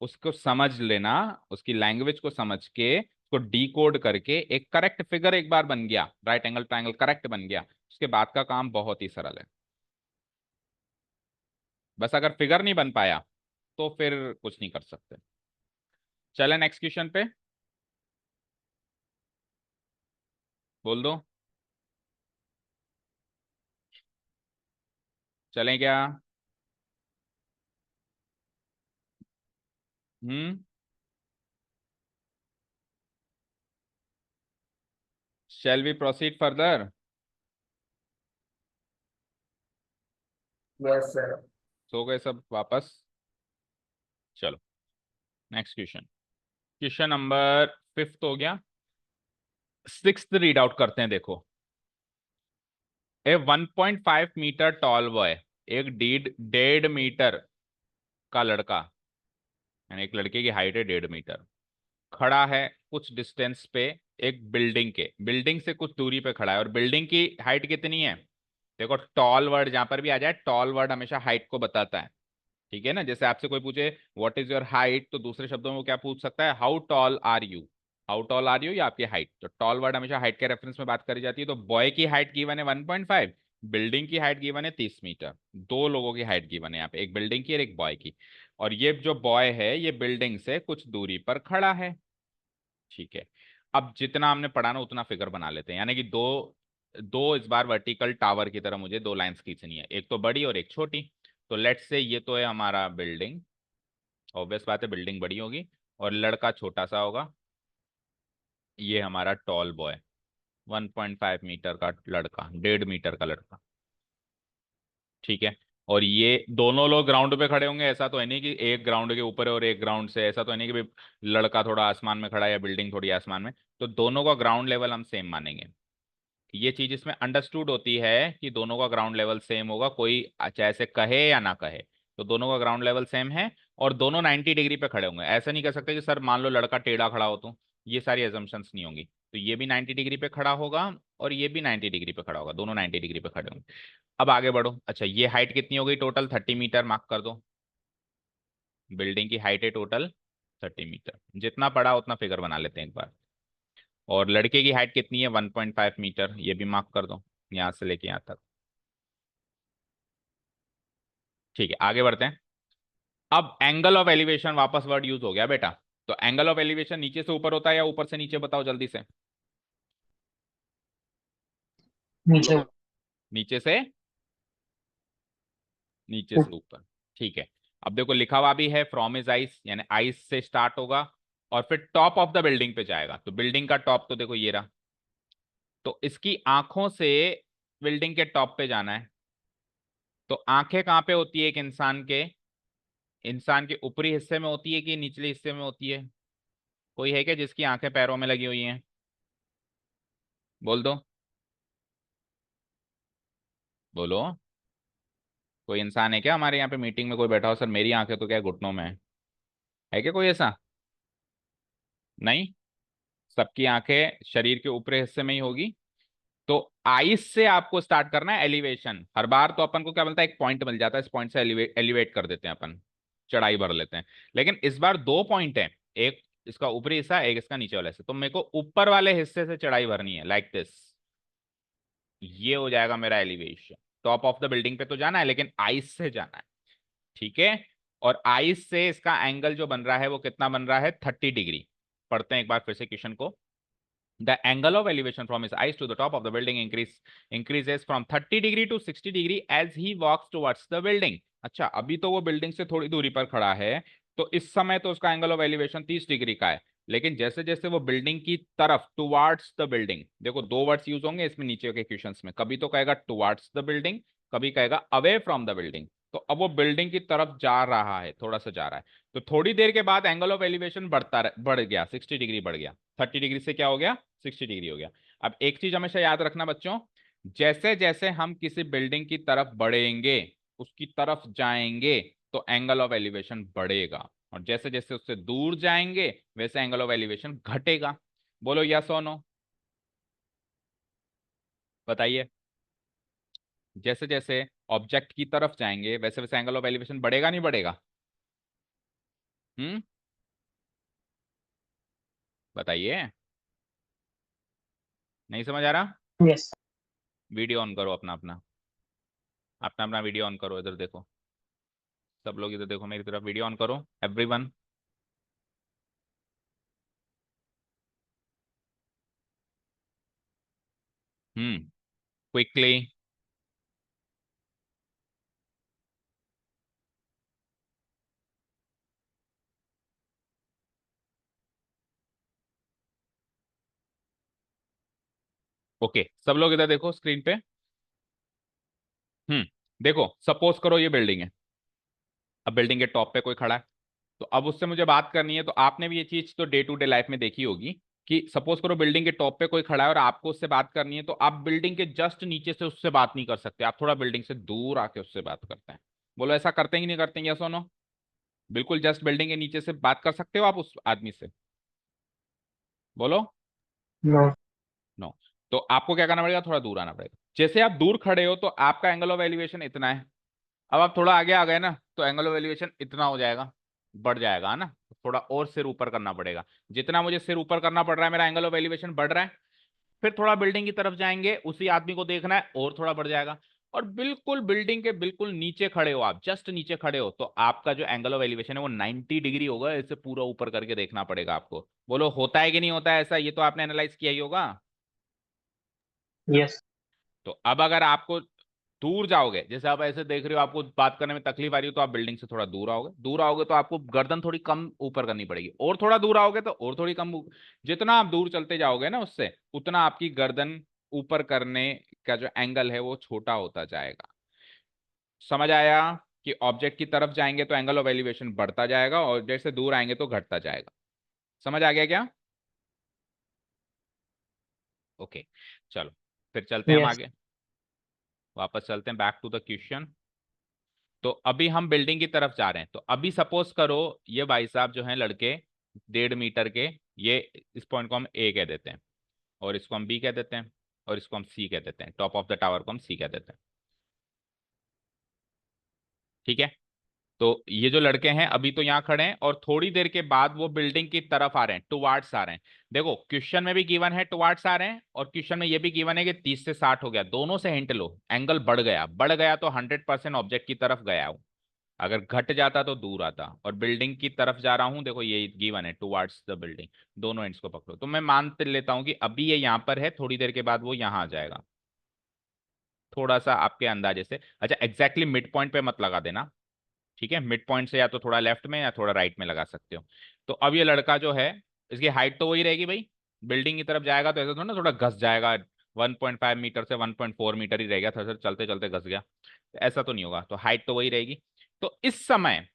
उसको समझ लेना, उसकी लैंग्वेज को समझ के उसको डीकोड करके एक करेक्ट फिगर एक बार बन गया, राइट एंगल ट्रायंगल करेक्ट बन गया, उसके बाद का काम बहुत ही सरल है। बस अगर फिगर नहीं बन पाया तो फिर कुछ नहीं कर सकते। चले नेक्स्ट क्वेश्चन पे, बोल दो। चलें क्या? Hmm shall we proceed further? Yes sir. सो गए सब वापस? चलो नेक्स्ट क्वेश्चन। क्वेश्चन नंबर 5 हो गया। 6th रीड आउट करते हैं। देखो, ए 1.5 मीटर टॉल बॉय, एक 1.5 मीटर का लड़का, यानी एक लड़के की हाइट है 1.5 मीटर, खड़ा है कुछ डिस्टेंस पे एक बिल्डिंग से कुछ दूरी पे खड़ा है। और बिल्डिंग की हाइट कितनी है? देखो टॉल वर्ड जहां पर भी आ जाए, टॉल वर्ड हमेशा हाइट को बताता है। ठीक है ना, जैसे आपसे कोई पूछे व्हाट इज योर हाइट, तो दूसरे शब्दों में वो क्या पूछ सकता है, how tall are you. How tall are you या आपकी हाइट। तो टॉल वर्ड हमेशा हाइट के रेफरेंस में बात करी जाती है। तो बॉय की हाइट गिवन है 1.5, बिल्डिंग की हाइट गिवन है 30 मीटर। दो लोगों की हाइट गिवन है यहाँ पे, एक बिल्डिंग की और एक बॉय की। और ये जो बॉय है ये बिल्डिंग से कुछ दूरी पर खड़ा है। ठीक है, अब जितना हमने पढ़ा ना उतना फिगर बना लेते हैं। यानी कि दो दो इस बार वर्टिकल टावर की तरह मुझे दो लाइंस खींचनी है, एक तो बड़ी और एक छोटी। तो लेट्स से ये तो है हमारा बिल्डिंग, ऑब्वियस बात है बिल्डिंग बड़ी होगी और लड़का छोटा सा होगा। ये हमारा टॉल बॉय, 1.5 मीटर का लड़का, 1.5 मीटर का लड़का। ठीक है, और ये दोनों लोग ग्राउंड पे खड़े होंगे। ऐसा तो है नहीं कि एक ग्राउंड के ऊपर है और एक ग्राउंड से, ऐसा तो है नहीं कि भाई लड़का थोड़ा आसमान में खड़ा है या बिल्डिंग थोड़ी आसमान में। तो दोनों का ग्राउंड लेवल हम सेम मानेंगे। ये चीज इसमें अंडरस्टूड होती है कि दोनों का ग्राउंड लेवल सेम होगा, कोई चाहे से कहे या ना कहे। तो दोनों का ग्राउंड लेवल सेम है और दोनों 90 डिग्री पे खड़े होंगे। ऐसा नहीं कह सकते कि सर मान लो लड़का टेढ़ा खड़ा हो, तो ये सारी एजम्पशंस नहीं होंगी। तो ये भी 90 डिग्री पे खड़ा होगा और ये भी 90 डिग्री पे खड़ा होगा, दोनों 90 डिग्री पे खड़े होंगे। अब आगे बढ़ो। अच्छा, ये हाइट कितनी हो गई टोटल, 30 मीटर मार्क कर दो। बिल्डिंग की हाइट है टोटल 30 मीटर। जितना पड़ा उतना फिगर बना लेते हैं एक बार। और लड़के की हाइट कितनी है, 1.5 मीटर, ये भी मार्क कर दो यहां से लेके यहां तक। ठीक है, आगे बढ़ते हैं। अब एंगल ऑफ एलिवेशन वापस वर्ड यूज हो गया बेटा। तो एंगल ऑफ एलिवेशन नीचे से ऊपर होता है या ऊपर से नीचे, बताओ जल्दी से। बोलो नीचे। बोलो। नीचे से, नीचे से ऊपर। ठीक है, अब देखो लिखा हुआ भी है फ्रॉम इज आइस, यानी आइस से स्टार्ट होगा और फिर टॉप ऑफ द बिल्डिंग पे जाएगा। तो बिल्डिंग का टॉप तो देखो ये रहा, तो इसकी आंखों से बिल्डिंग के टॉप पे जाना है। तो आंखें कहाँ पे होती है एक इंसान के ऊपरी हिस्से में होती है कि निचले हिस्से में होती है? कोई है क्या जिसकी आंखें पैरों में लगी हुई हैं? बोल दो, बोलो। कोई इंसान है क्या हमारे यहाँ पे मीटिंग में कोई बैठा हो, सर मेरी आंखें तो क्या घुटनों में है क्या कोई ऐसा? नहीं, सबकी आंखें शरीर के ऊपरी हिस्से में ही होगी। तो आइस से आपको स्टार्ट करना है एलिवेशन। हर बार तो अपन को क्या मिलता है, एक पॉइंट मिल जाता है, इस पॉइंट से एलिवेट कर देते हैं अपन, चढ़ाई भर लेते हैं। लेकिन इस बार दो पॉइंट है, एक इसका ऊपरी हिस्सा, एक इसका नीचे वाला हिस्सा। तो मेरे को ऊपर वाले हिस्से से चढ़ाई भरनी है, लाइक दिस। ये हो जाएगा मेरा elevation. Top of the building पे तो जाना है, लेकिन आइस से जाना है, ठीक है। और आइस से इसका एंगल जो बन रहा है वो कितना बन रहा है, 30 डिग्री। पढ़ते हैं एक बार फिर से क्वेश्चन को। The angle of elevation from his eyes to the top of the building increases from 30 degree to 60 degree as he walks towards the building। अच्छा, अभी तो वो बिल्डिंग से थोड़ी दूरी पर खड़ा है, तो इस समय तो उसका एंगल ऑफ एलिवेशन 30 डिग्री का है। लेकिन जैसे जैसे वो बिल्डिंग की तरफ, टुवार्ड्स द बिल्डिंग, देखो दो वर्ड्स यूज होंगे इसमें नीचे के क्वेश्चंस में, कभी तो कहेगा टुवार्ड्स द बिल्डिंग, कभी कहेगा अवे फ्रॉम द बिल्डिंग। तो अब वो बिल्डिंग की तरफ जा रहा है, थोड़ा सा जा रहा है, तो थोड़ी देर के बाद एंगल ऑफ एलिवेशन बढ़ गया, 60 डिग्री बढ़ गया। 30 डिग्री से क्या हो गया, 60 डिग्री हो गया। अब एक चीज हमेशा याद रखना बच्चों, जैसे जैसे हम किसी बिल्डिंग की तरफ बढ़ेंगे, उसकी तरफ जाएंगे, तो एंगल ऑफ एलिवेशन बढ़ेगा, और जैसे जैसे उससे दूर जाएंगे वैसे एंगल ऑफ एलिवेशन घटेगा। बोलो यस और नो, बताइए। जैसे जैसे ऑब्जेक्ट की तरफ जाएंगे वैसे वैसे एंगल ऑफ एलिवेशन बढ़ेगा नहीं बढ़ेगा? हम्म, बताइए। नहीं समझ आ रहा? यस। वीडियो ऑन करो अपना अपना, अपना अपना वीडियो ऑन करो, इधर देखो, सब लोग इधर देखो मेरी तरफ, वीडियो ऑन करो एवरीवन। क्विकली। ओके, सब लोग इधर देखो स्क्रीन पे। देखो सपोज करो ये बिल्डिंग है, अब बिल्डिंग के टॉप पे कोई खड़ा है, तो अब उससे मुझे बात करनी है। तो आपने भी ये चीज तो डे टू डे लाइफ में देखी होगी कि सपोज करो बिल्डिंग के टॉप पे कोई खड़ा है और आपको उससे बात करनी है, तो आप बिल्डिंग के जस्ट नीचे से उससे बात नहीं कर सकते, आप थोड़ा बिल्डिंग से दूर आके उससे बात करते हैं। बोलो ऐसा करते हैं कि नहीं करते हैं, यस और नो? बिल्कुल जस्ट बिल्डिंग के नीचे से बात कर सकते हो आप उस आदमी से? बोलो नो। नो। तो आपको क्या करना पड़ेगा, थोड़ा दूर आना पड़ेगा। जैसे आप दूर खड़े हो तो आपका एंगल ऑफ एलिवेशन इतना है, अब आप थोड़ा आगे आ गए ना, तो एंगल ऑफ एलिवेशन इतना हो जाएगा, बढ़ जाएगा, है ना? थोड़ा और सिर ऊपर करना पड़ेगा। जितना मुझे सिर ऊपर करना पड़ रहा है मेरा एंगल ऑफ एलिवेशन बढ़ रहा है। फिर थोड़ा बिल्डिंग की तरफ जाएंगे, उसी आदमी को देखना है, और थोड़ा बढ़ जाएगा। और बिल्कुल बिल्डिंग के बिल्कुल नीचे खड़े हो आप, जस्ट नीचे खड़े हो, तो आपका जो एंगल ऑफ एलिवेशन है वो 90 डिग्री होगा, इसे पूरा ऊपर करके देखना पड़ेगा आपको। बोलो होता है कि नहीं होता है ऐसा, ये तो आपने एनालाइज किया ही होगा। यस। तो अब अगर आपको दूर जाओगे, जैसे आप ऐसे देख रहे हो आपको बात करने में तकलीफ आ रही हो, तो आप बिल्डिंग से थोड़ा दूर आओगे, दूर आओगे तो आपको गर्दन थोड़ी कम ऊपर करनी पड़ेगी, और थोड़ा दूर आओगे तो और थोड़ी कम जितना आप दूर चलते जाओगे ना उससे, उतना आपकी गर्दन ऊपर करने का जो एंगल है वो छोटा होता जाएगा। समझ आया कि ऑब्जेक्ट की तरफ जाएंगे तो एंगल ऑफ एलिवेशन बढ़ता जाएगा, और जैसे दूर आएंगे तो घटता जाएगा। समझ आ गया क्या? ओके, चलो फिर चलते हैं हम यस। आगे, वापस चलते हैं बैक टू द क्वेश्चन। तो अभी हम बिल्डिंग की तरफ जा रहे हैं, तो अभी सपोज करो ये भाई साहब जो हैं लड़के, 1.5 मीटर के, ये इस पॉइंट को हम ए कह देते हैं, और इसको हम बी कह देते हैं, और इसको हम सी कह देते हैं, टॉप ऑफ द टावर को हम सी कह देते हैं, ठीक है। तो ये जो लड़के हैं अभी तो यहाँ खड़े हैं, और थोड़ी देर के बाद वो बिल्डिंग की तरफ आ रहे हैं, टुवार्ड्स आ रहे हैं। देखो क्वेश्चन में भी गिवन है टुवार्ड्स आ रहे हैं, और क्वेश्चन में ये भी गिवन है कि 30 से 60 हो गया, दोनों से हिंट लो। एंगल बढ़ गया, बढ़ गया तो 100% ऑब्जेक्ट की तरफ गया हूं, अगर घट जाता तो दूर आता। और बिल्डिंग की तरफ जा रहा हूं, देखो ये गिवन है टुवार्ड्स द बिल्डिंग, दोनों एंड्स को पकड़ो, तो मैं मान लेता हूं कि अभी ये यहां पर है, थोड़ी देर के बाद वो यहां आ जाएगा, थोड़ा सा आपके अंदाजे से। अच्छा एग्जैक्टली मिड पॉइंट पे मत लगा देना, ठीक है, मिड पॉइंट से या तो थोड़ा लेफ्ट में या थोड़ा राइट में लगा सकते हो। तो अब ये लड़का जो है, इसकी हाइट तो वही रहेगी भाई, बिल्डिंग की तरफ जाएगा तो ऐसा थोड़ा ना थोड़ा घस जाएगा, 1.5 मीटर से 1.4 मीटर ही रहेगा, थोड़ा चलते चलते घस गया, तो ऐसा तो नहीं होगा, तो हाइट तो वही रहेगी। तो इस समय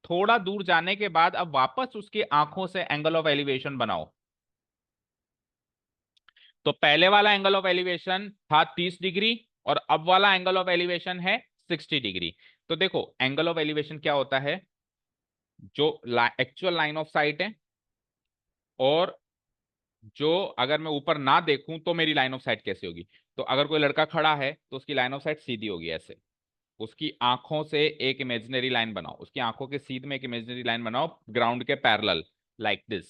थोड़ा दूर जाने के बाद अब वापस उसकी आंखों से एंगल ऑफ एलिवेशन बनाओ। तो पहले वाला एंगल ऑफ एलिवेशन था 30 डिग्री और अब वाला एंगल ऑफ एलिवेशन है 60 डिग्री। तो देखो एंगल ऑफ एलिवेशन क्या होता है, जो एक्चुअल लाइन ऑफ साइट है, और जो अगर मैं ऊपर ना देखूं तो मेरी लाइन ऑफ साइट कैसे होगी। तो अगर कोई लड़का खड़ा है तो उसकी लाइन ऑफ साइट सीधी होगी ऐसे, उसकी आंखों से एक इमेजिनरी लाइन बनाओ, उसकी आंखों के सीध में एक इमेजिनरी लाइन बनाओ ग्राउंड के पैरेलल, लाइक दिस,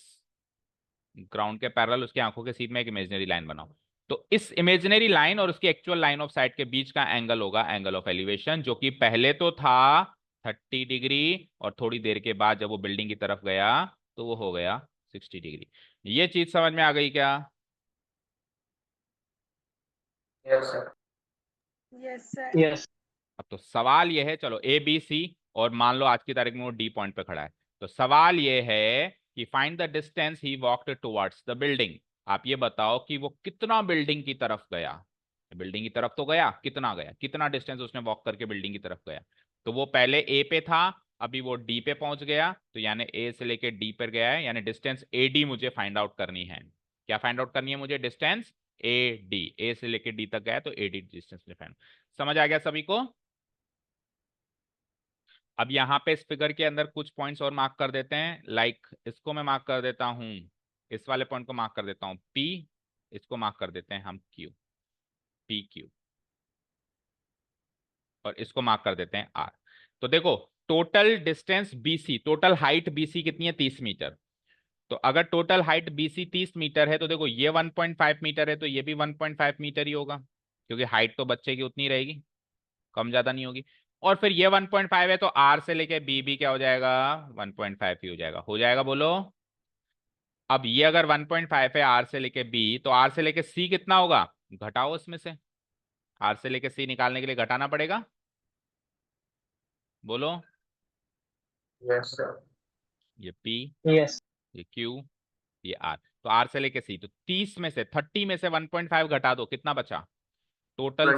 ग्राउंड के पैरेलल उसकी आंखों के सीध में एक इमेजिनरी लाइन बनाओ। तो इस इमेजिनरी लाइन और उसकी एक्चुअल लाइन ऑफ साइट के बीच का एंगल होगा एंगल ऑफ एलिवेशन, जो कि पहले तो था 30 डिग्री और थोड़ी देर के बाद जब वो बिल्डिंग की तरफ गया तो वो हो गया 60 डिग्री। ये चीज समझ में आ गई क्या? Yes sir. Yes sir. Yes. अब तो सवाल ये है, चलो ए बी सी, और मान लो आज की तारीख में वो डी पॉइंट पे खड़ा है, तो सवाल ये है कि find the distance he walked towards the building. आप ये बताओ कि वो कितना बिल्डिंग की तरफ गया, बिल्डिंग की तरफ तो गया, कितना डिस्टेंस उसने वॉक करके बिल्डिंग की तरफ गया। तो वो पहले ए पे था, अभी वो डी पे पहुंच गया, तो यानी ए से लेके डी पर गया है, यानी डिस्टेंस ए डी मुझे फाइंड आउट करनी है। क्या फाइंड आउट करनी है मुझे? डिस्टेंस ए डी, ए से लेके डी तक गया तो ए डी डिस्टेंस फाइंड। समझ आ गया सभी को? अब यहाँ पे इस फिगर के अंदर कुछ पॉइंट्स और मार्क कर देते हैं, लाइक इसको मैं मार्क कर देता हूं, इस वाले पॉइंट को मार्क कर देता हूं P, इसको मार्क कर देते हैं हम Q, PQ, और इसको मार्क कर देते हैं R। तो देखो total distance BC, total height BC कितनी है? 30 मीटर। तो अगर टोटल हाइट BC 30 मीटर है तो देखो ये 1.5 मीटर है, तो ये भी 1.5 मीटर ही होगा, क्योंकि हाइट तो बच्चे की उतनी रहेगी, कम ज्यादा नहीं होगी। और फिर ये 1.5 है तो आर से लेके बी भी क्या हो जाएगा? 1.5 ही हो जाएगा बोलो। अब ये अगर 1.5 है आर से लेके बी, तो आर से लेके सी कितना होगा? घटाओ उसमें से, आर से लेके सी निकालने के लिए घटाना पड़ेगा, बोलो। Yes sir. ये पी, यस। ये क्यू, ये आर। तो आर से लेके सी, तो 30 में से 30 में से 1.5 घटा दो, कितना बचा टोटल?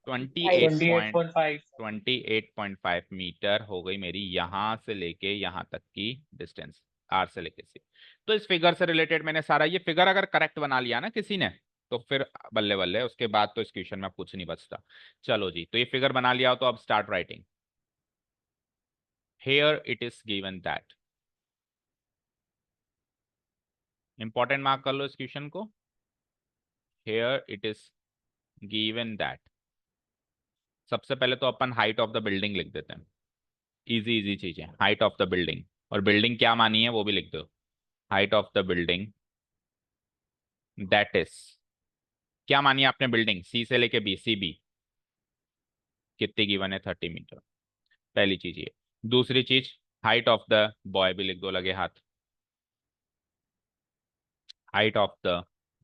28.5। 28.5 मीटर हो गई मेरी यहां से लेके यहां तक की डिस्टेंस, आर से लेके सी। तो इस फिगर से रिलेटेड मैंने सारा, ये फिगर अगर करेक्ट बना लिया ना किसी ने, तो फिर बल्ले बल्ले, उसके बाद तो इस क्वेश्चन में कुछ नहीं बचता। चलो जी, तो ये फिगर बना लिया हो तो अब start writing. Here it is given that, important mark कर लो इस क्वेश्चन को। Here it is given that, सबसे पहले तो अपन हाइट ऑफ द बिल्डिंग लिख देते हैं, इजी इजी चीज है, हाइट ऑफ द बिल्डिंग, और बिल्डिंग क्या मानी है वो भी लिख दो। Height of the building that is, क्या मानी है आपने बिल्डिंग? सी से लेके बी, सी बी कितनी गिवन है? 30 मीटर, पहली चीज ये। दूसरी चीज हाइट ऑफ द बॉय भी लिख दो लगे हाथ, height of the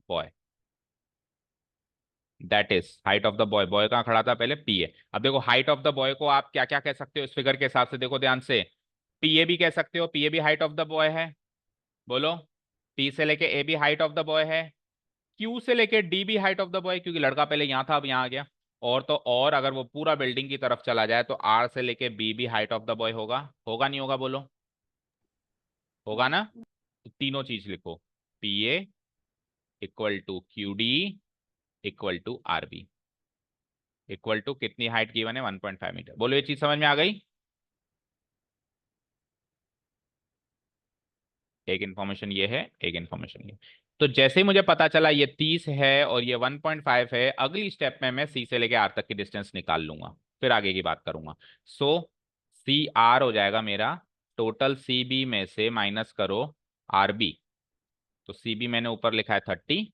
boy that is, height of the boy, boy कहाँ खड़ा था पहले? पी है। अब देखो हाइट ऑफ द बॉय को आप क्या क्या कह सकते हो इस फिगर के हिसाब से, देखो ध्यान से, पी ए भी कह सकते हो, पी ए भी हाइट ऑफ द बॉय है, बोलो। पी से लेके ए भी हाइट ऑफ द बॉय है, क्यू से लेके डी भी हाइट ऑफ द बॉय, क्योंकि लड़का पहले यहां था अब यहां आ गया। और तो और अगर वो पूरा बिल्डिंग की तरफ चला जाए तो आर से लेके बी भी हाइट ऑफ द बॉय होगा, होगा नहीं होगा बोलो? होगा ना? तो तीनों चीज लिखो, P A equal to Q D equal to R B, equal to कितनी हाइट गिवन है? 1.5 मीटर। बोलो ये चीज समझ में आ गई? एक इन्फॉर्मेशन ये है, एक इन्फॉर्मेशन ये। तो जैसे ही मुझे पता चला ये 30 है और ये 1.5 है, अगली स्टेप में मैं सी से लेके आर तक की डिस्टेंस निकाल लूंगा, फिर आगे की बात करूंगा। सो सी आर हो जाएगा मेरा, टोटल सी बी में से माइनस करो आर बी। तो सी बी मैंने ऊपर लिखा है 30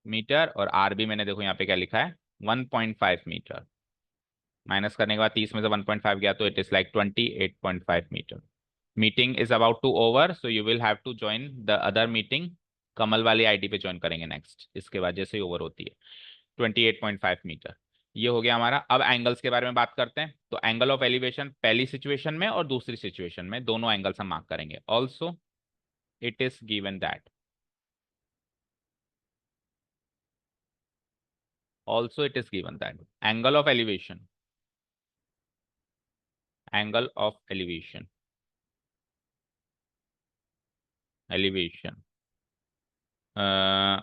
मीटर, और आर बी मैंने देखो यहाँ पे क्या लिखा है? 1.5 मीटर। माइनस करने के बाद 30 में से 1.5 गया तो it is like 28.5 meter. Meeting is about to over, so you will have to join the other meeting. Kamal वाली आईडी पे ज्वाइन करेंगे नेक्स्ट, इसके बाद जैसे ही ओवर होती है। 28.5 मीटर। ये हो गया हमारा। अब एंगल्स के बारे में बात करते हैं। तो एंगल ऑफ एलिवेशन पहली सिचुएशन में और दूसरी सिचुएशन में दोनों एंगल्स हम मार्क करेंगे। Also it is given that, also it is given that angle of elevation, angle of elevation, elevation uh,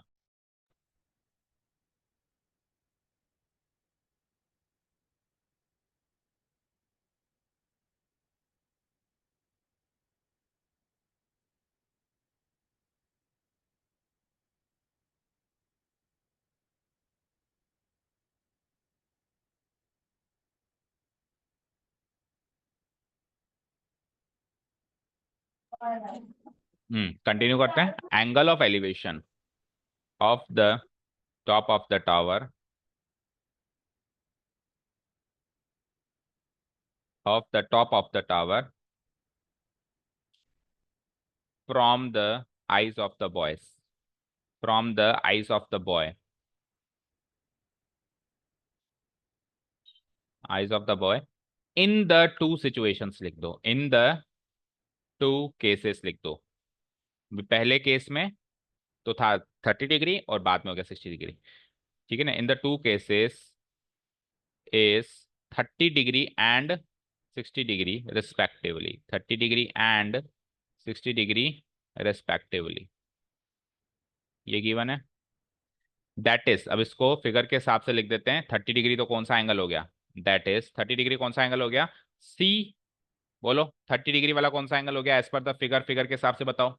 continue करते हैं। Angle of elevation of the top of the tower, of the top of the tower from the eyes of the boys, from the eyes of the boy, eyes of the boy in the two situations लिख दो, in the two cases लिख दो। पहले case में तो था 30 degree और बाद में हो गया 60 डिग्री, ठीक है ना। In the two cases is 30 degree and 60 degree respectively, 30 degree and 60 degree respectively, ये गिवन है। दैट इज, अब इसको फिगर के हिसाब से लिख देते हैं। 30 डिग्री तो कौन सा एंगल हो गया, दैट इज 30 डिग्री कौन सा एंगल हो गया, सी। बोलो 30 डिग्री वाला कौन सा एंगल हो गया as per the figure, figure के हिसाब से बताओ।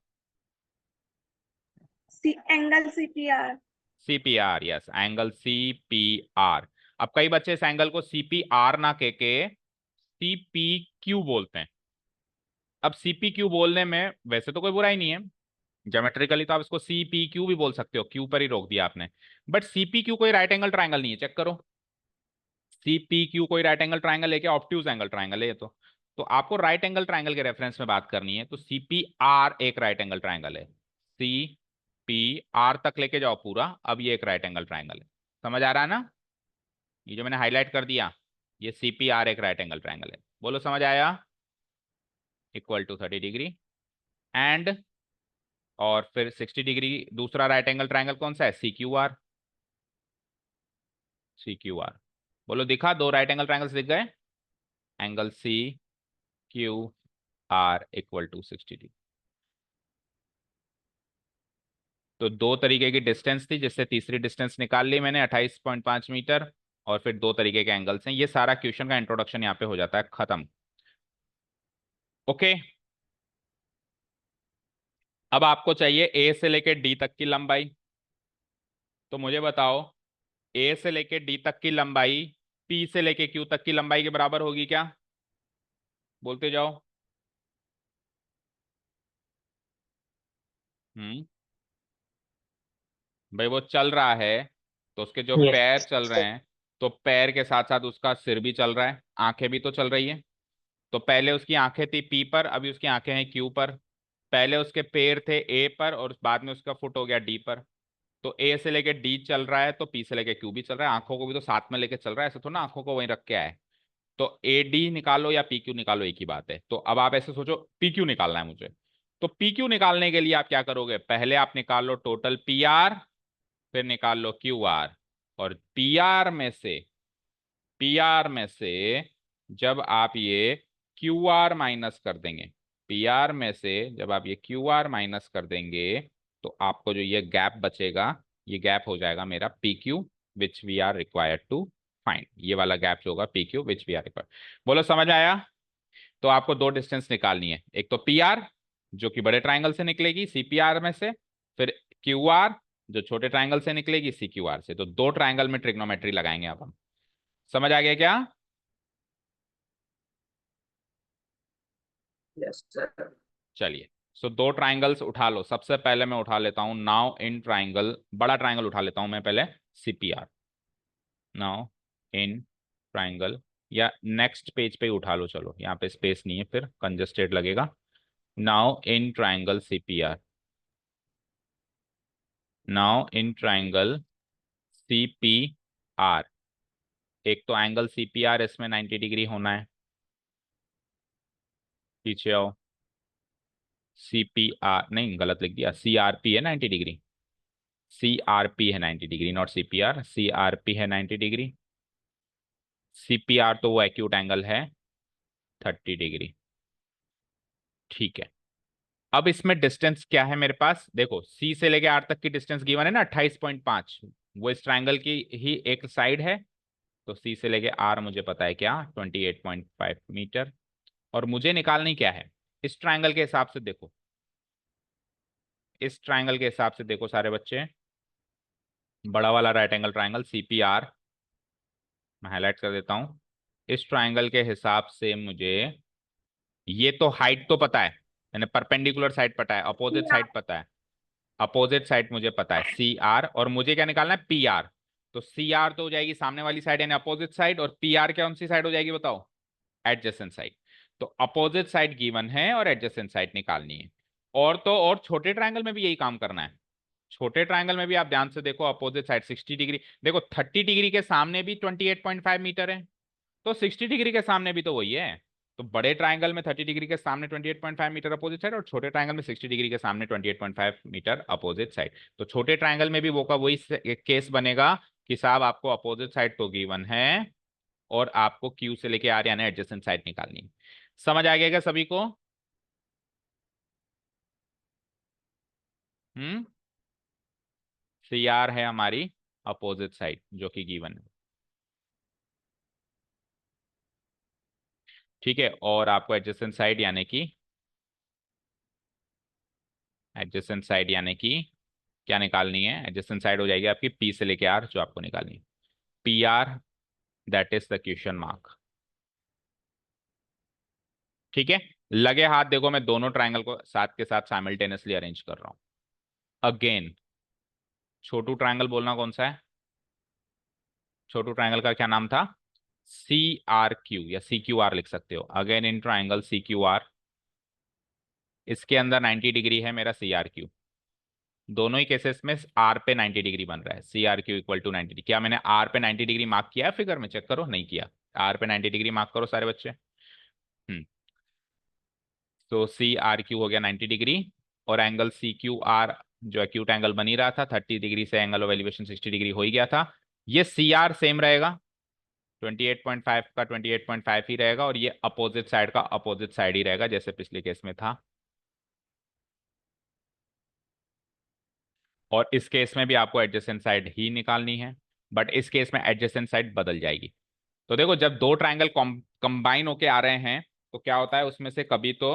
C angle CPR। CPR, yes, angle CPR। अब कई बच्चे इस एंगल को CPR ना कह के CPQ बोलते हैं। अब CPQ बोलने में वैसे तो कोई बुराई नहीं है, ज्योमेट्रिकली तो आप इसको CPQ भी बोल सकते हो, क्यू पर ही रोक दिया आपने। बट CPQ कोई राइट एंगल ट्राइंगल नहीं है, चेक करो। CPQ कोई राइट एंगल ट्राइंगल है क्या, ऑब्ट्यूज एंगल ट्राइंगल है ये तो आपको राइट एंगल ट्राइंगल के रेफरेंस में बात करनी है। तो CPR एक राइट एंगल ट्राइंगल है, CPR तक लेके जाओ पूरा। अब ये एक राइट एंगल ट्राइंगल है, समझ आ रहा है ना। ये जो मैंने हाईलाइट कर दिया, ये CPR एक राइट एंगल ट्राइंगल है। बोलो समझ आया। इक्वल टू 30 डिग्री एंड, और फिर 60 डिग्री दूसरा राइट एंगल ट्राइंगल कौन सा है, CQR, CQR। बोलो दिखा, दो राइट एंगल ट्राइंगल्स दिख गए। Angle CQR equal to 60 degree. तो दो तरीके की डिस्टेंस थी, जिससे तीसरी डिस्टेंस निकाल ली मैंने 28.5 मीटर, और फिर दो तरीके के एंगल्स हैं। ये सारा क्वेश्चन का इंट्रोडक्शन यहाँ पे हो जाता है खत्म। ओके, अब आपको चाहिए ए से लेके डी तक की लंबाई। तो मुझे बताओ, ए से लेके डी तक की लंबाई पी से लेके क्यू तक की लंबाई के बराबर होगी क्या, बोलते जाओ। हम्म, भाई वो चल रहा है तो उसके जो पैर यस चल रहे हैं, तो पैर के साथ साथ उसका सिर भी चल रहा है, आंखें भी तो चल रही है। तो पहले उसकी आंखें थी पी पर, अभी उसकी आंखें हैं क्यू पर। पहले उसके पैर थे ए पर और बाद में उसका फुट हो गया डी पर। तो ए से लेके डी चल रहा है तो पी से लेके क्यू भी चल रहा है, आंखों को भी तो साथ में लेके चल रहा है, ऐसे तो ना आंखों को वहीं रख के आए। तो ए डी निकालो या पी क्यू निकालो, एक ही बात है। तो अब आप ऐसे सोचो, पी क्यू निकालना है मुझे। तो पी क्यू निकालने के लिए आप क्या करोगे, पहले आप निकाल लो टोटल पी आर, फिर निकाल लो क्यू आर। और पी आर में से जब आप ये क्यू आर माइनस कर देंगे, पी आर में से जब आप ये क्यू आर माइनस कर देंगे, तो आपको जो ये गैप बचेगा, ये गैप हो जाएगा मेरा P Q, which we are required to find. ये वाला गैप जो होगा P Q which we are required. बोलो समझ आया। तो आपको दो डिस्टेंस निकालनी है, एक तो पी आर जो कि बड़े ट्राइंगल से निकलेगी CPR में से, फिर क्यू आर जो छोटे ट्राइंगल से निकलेगी CQR से। तो दो ट्राइंगल में ट्रिग्नोमेट्री लगाएंगे अब हम। समझ आ गया क्या। Yes sir. चलिए, सो दो ट्राइंगल्स उठा लो। सबसे पहले मैं उठा लेता हूं नाउ इन ट्राइंगल, बड़ा ट्राइंगल उठा लेता हूं मैं पहले, CPR। नाउ इन ट्राइंगल, या नेक्स्ट पेज पे ही उठा लो, चलो यहाँ पे स्पेस नहीं है फिर कंजस्टेड लगेगा। Now in triangle CPR, now in triangle CPR, एक तो एंगल CPR इसमें 90 डिग्री होना है, पीछे आओ। CPR नहीं, गलत लिख दिया, CRP है 90 डिग्री, CRP है 90 डिग्री, नॉट CPR, CRP है 90 डिग्री। CPR तो वो एक्यूट एंगल है 30 डिग्री। ठीक है, अब इसमें डिस्टेंस क्या है मेरे पास, देखो C से लेके R तक की डिस्टेंस गिवन है ना 28.5, वो इस ट्राइंगल की ही एक साइड है। तो C से लेके R मुझे पता है क्या, 28.5 मीटर। और मुझे निकालनी क्या है, इस ट्राइंगल के हिसाब से देखो, इस ट्राइंगल के हिसाब से देखो सारे बच्चे, बड़ा वाला राइट एंगल ट्राइंगल CPR, मैं हाईलाइट कर देता हूं। इस ट्राइंगल के हिसाब से मुझे ये तो हाइट तो पता है, यानी परपेंडिकुलर साइड पता है, अपोजिट साइड पता है, अपोजिट साइड मुझे पता है CR, और मुझे क्या निकालना है PR। तो CR तो हो जाएगी सामने वाली साइड यानी अपोजिट साइड, और PR कौन सी साइड हो जाएगी बताओ, एडजेसेंट साइड। तो अपोजिट साइड गिवन है और एडजेसेंट साइड निकालनी है। और तो और छोटे ट्रायंगल में भी यही काम करना है, छोटे ट्रायंगल में भी आप ध्यान से देखो, अपोजिट साइड 60 डिग्री, देखो 30 डिग्री के सामने भी 28.5 मीटर है, तो 60 डिग्री के सामने भी तो वही है। तो बड़े ट्रायंगल में 30 डिग्री के सामने 28.5 मीटर अपोजिट साइड, और छोटे ट्रायंगल में 60 डिग्री के सामने 28.5 मीटर अपोजिट साइड। तो छोटे ट्रायंगल में भी वो का वही केस बनेगा कि साहब आपको अपोजिट साइड तो गिवन है और आपको Q से लेके R यानी एडजेसेंट साइड निकालनी है। समझ आ गया क्या सभी को? हम्म, CR है हमारी अपोजिट साइड जो कि गिवन है। ठीक है, और आपको एडजेसेंट साइड यानी कि क्या निकालनी है, एडजेसेंट साइड हो जाएगी आपकी P से लेके R, जो आपको निकालनी है PR, that is the question mark. ठीक है, लगे हाथ देखो, मैं दोनों ट्रायंगल को साथ के साथ साइमल्टेनियसली अरेंज कर रहा हूं। अगेन, छोटू ट्रायंगल बोलना कौन सा है, छोटू ट्रायंगल का क्या नाम था, CRQ या CQR लिख सकते हो। अगेन इन ट्रायंगल CQR, इसके अंदर 90 डिग्री है मेरा CRQ, दोनों ही केसेस में R पे 90 डिग्री बन रहा है, CRQ इक्वल टू 90 डिग्री। क्या मैंने R पे 90 डिग्री मार्क किया है फिगर में, चेक करो, नहीं किया। R पे 90 डिग्री मार्क करो सारे बच्चे। तो CRQ हो गया 90 डिग्री, और एंगल CQR जो एक्यूट एंगल बनी रहा था 30 डिग्री से एंगल ऑफ एलिवेशन 60 डिग्री हो ही गया था। ये CR सेम रहेगा, 28.5 का 28.5 ही रहेगा, और ये अपोजिट साइड का अपोजिट साइड ही रहेगा जैसे पिछले केस में था। और इस केस में भी आपको एडजेसेंट साइड ही निकालनी है, बट इस केस में एडजेसेंट साइड बदल जाएगी। तो देखो, जब दो ट्रायंगल कंबाइन होके आ रहे हैं तो क्या होता है, उसमें से कभी तो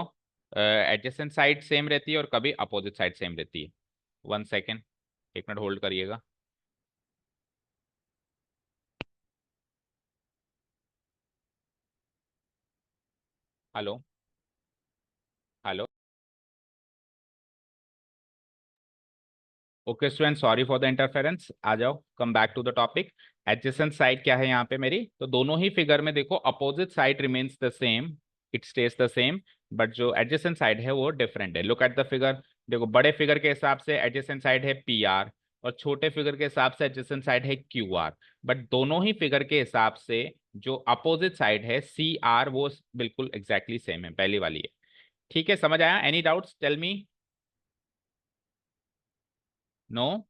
एडजेसेंट साइड सेम रहती है और कभी अपोजिट साइड सेम रहती है। 1 सेकेंड, 1 मिनट होल्ड करिएगा। Hello, hello. Okay student, sorry for the interference, आ जाओ, come back to the topic. Adjacent side क्या है यहाँ पे मेरी, तो दोनों ही फिगर में देखो opposite side remains the same, it stage the same, but जो एडजेसेंट साइड है वो डिफरेंट है। लुक एट द फिगर, देखो बड़े फिगर के हिसाब से एडजेसेंट साइड है PR, और छोटे फिगर के हिसाब से एडजेसेंट साइड है QR। बट दोनों ही फिगर के हिसाब से जो अपोजिट साइड है CR वो बिल्कुल एग्जैक्टली सेम है, पहली वाली है। ठीक है, समझ आया? Any doubts, tell me. No,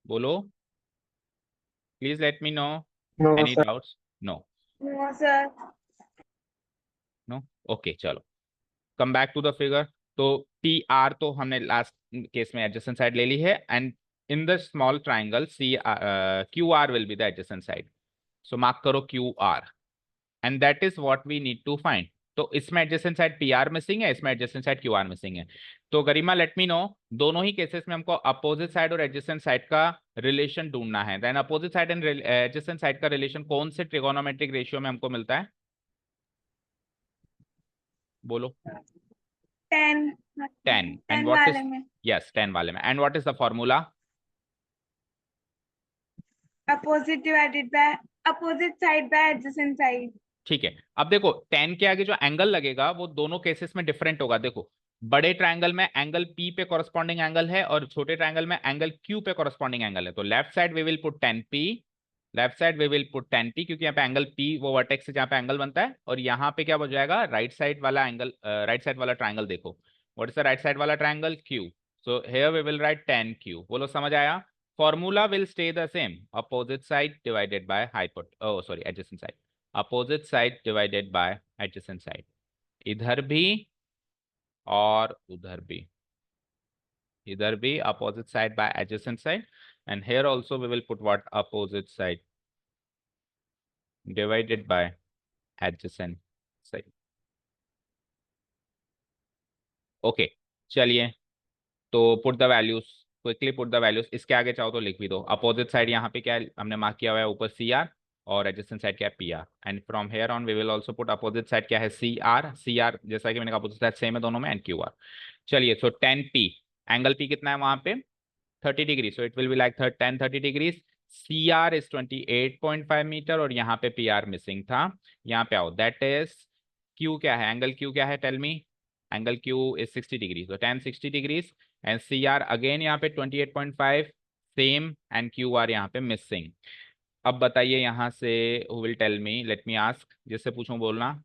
बोलो, please let me know. No any sir. Doubts? No, no sir. No, okay चलो, come back to the figure. तो PR तो हमने लास्ट केस में एडजेसेंट साइड ले ली है, and in the small triangle QR will be the adjacent side. So mark करो QR, and that is what we need to find. तो इसमें एडजेसेंट साइड PR मिसिंग है, इसमें एडजेसेंट साइड QR मिसिंग है। तो गरिमा लेट मी नो, दोनों ही cases में हमको अपोजिट साइड और एडजेसेंट साइड का रिलेशन ढूंढना है। Then opposite side and adjacent side का रिलेशन कौन से ट्रिगोनोमेट्रिक रेशियो में हमको मिलता है, बोलो। 10। 10, एंड 10 व्हाट वाले इज, में यस 10 वाले में, and what is the formula? Opposite side bye adjacent side. ठीक है, अब देखो 10 के आगे जो एंगल लगेगा वो दोनों केसेस में डिफरेंट होगा। देखो, बड़े ट्रायंगल में एंगल P पे कॉरस्पॉन्डिंग एंगल है, और छोटे ट्रायंगल में एंगल Q पे कॉरस्पॉन्डिंग एंगल है। तो left side we will put 10P, left side we will put 10p, क्योंकि यहाँ पे एंगल p वो वर्टेक्स से जहाँ पे एंगल बनता है, और यहाँ पे क्या हो जाएगा, राइट साइड वाला एंगल, राइट साइड वाला ट्राइंगल देखो, what is the right side वाला triangle, q, so here we will write 10q। बोलो समझ आया? Formula will stay the same, opposite side divided by adjacent side, opposite side divided by adjacent side, इधर भी और उधर भी, इधर भी opposite side by adjacent side, and here also we will put what, opposite side divided by adjacent side। Okay, चलिए, तो put the values, quickly put the values, इसके आगे चाहो तो लिख भी दो। अपोजिट साइड यहाँ पे क्या है, हमने मार्क किया हुआ है ऊपर सी आर, और एडजेसेंट साइड क्या है P R, and from here on we will also put opposite side क्या है सी आर, जैसा कि मैंने कहा अपोजिट साइड सेम है दोनों में, एंड क्यू आर। चलिए, सो 10p, एंगल p कितना है वहां पे, 30 degree, so it will be like 10 30 degrees. C R is 28.5 metre, और यहाँ पे पी आर मिसिंग था, यहाँ पे आओ, दैट इज क्यू क्या है, एंगल क्यू क्या है, tell me, angle Q is 60 degree, तो 10 60 degrees, and C R again यहाँ पे 28.5 सेम, एंड क्यू आर यहाँ पे मिसिंग। अब बताइए यहाँ से, who will tell me, let me ask, जिससे पूछूं बोलना,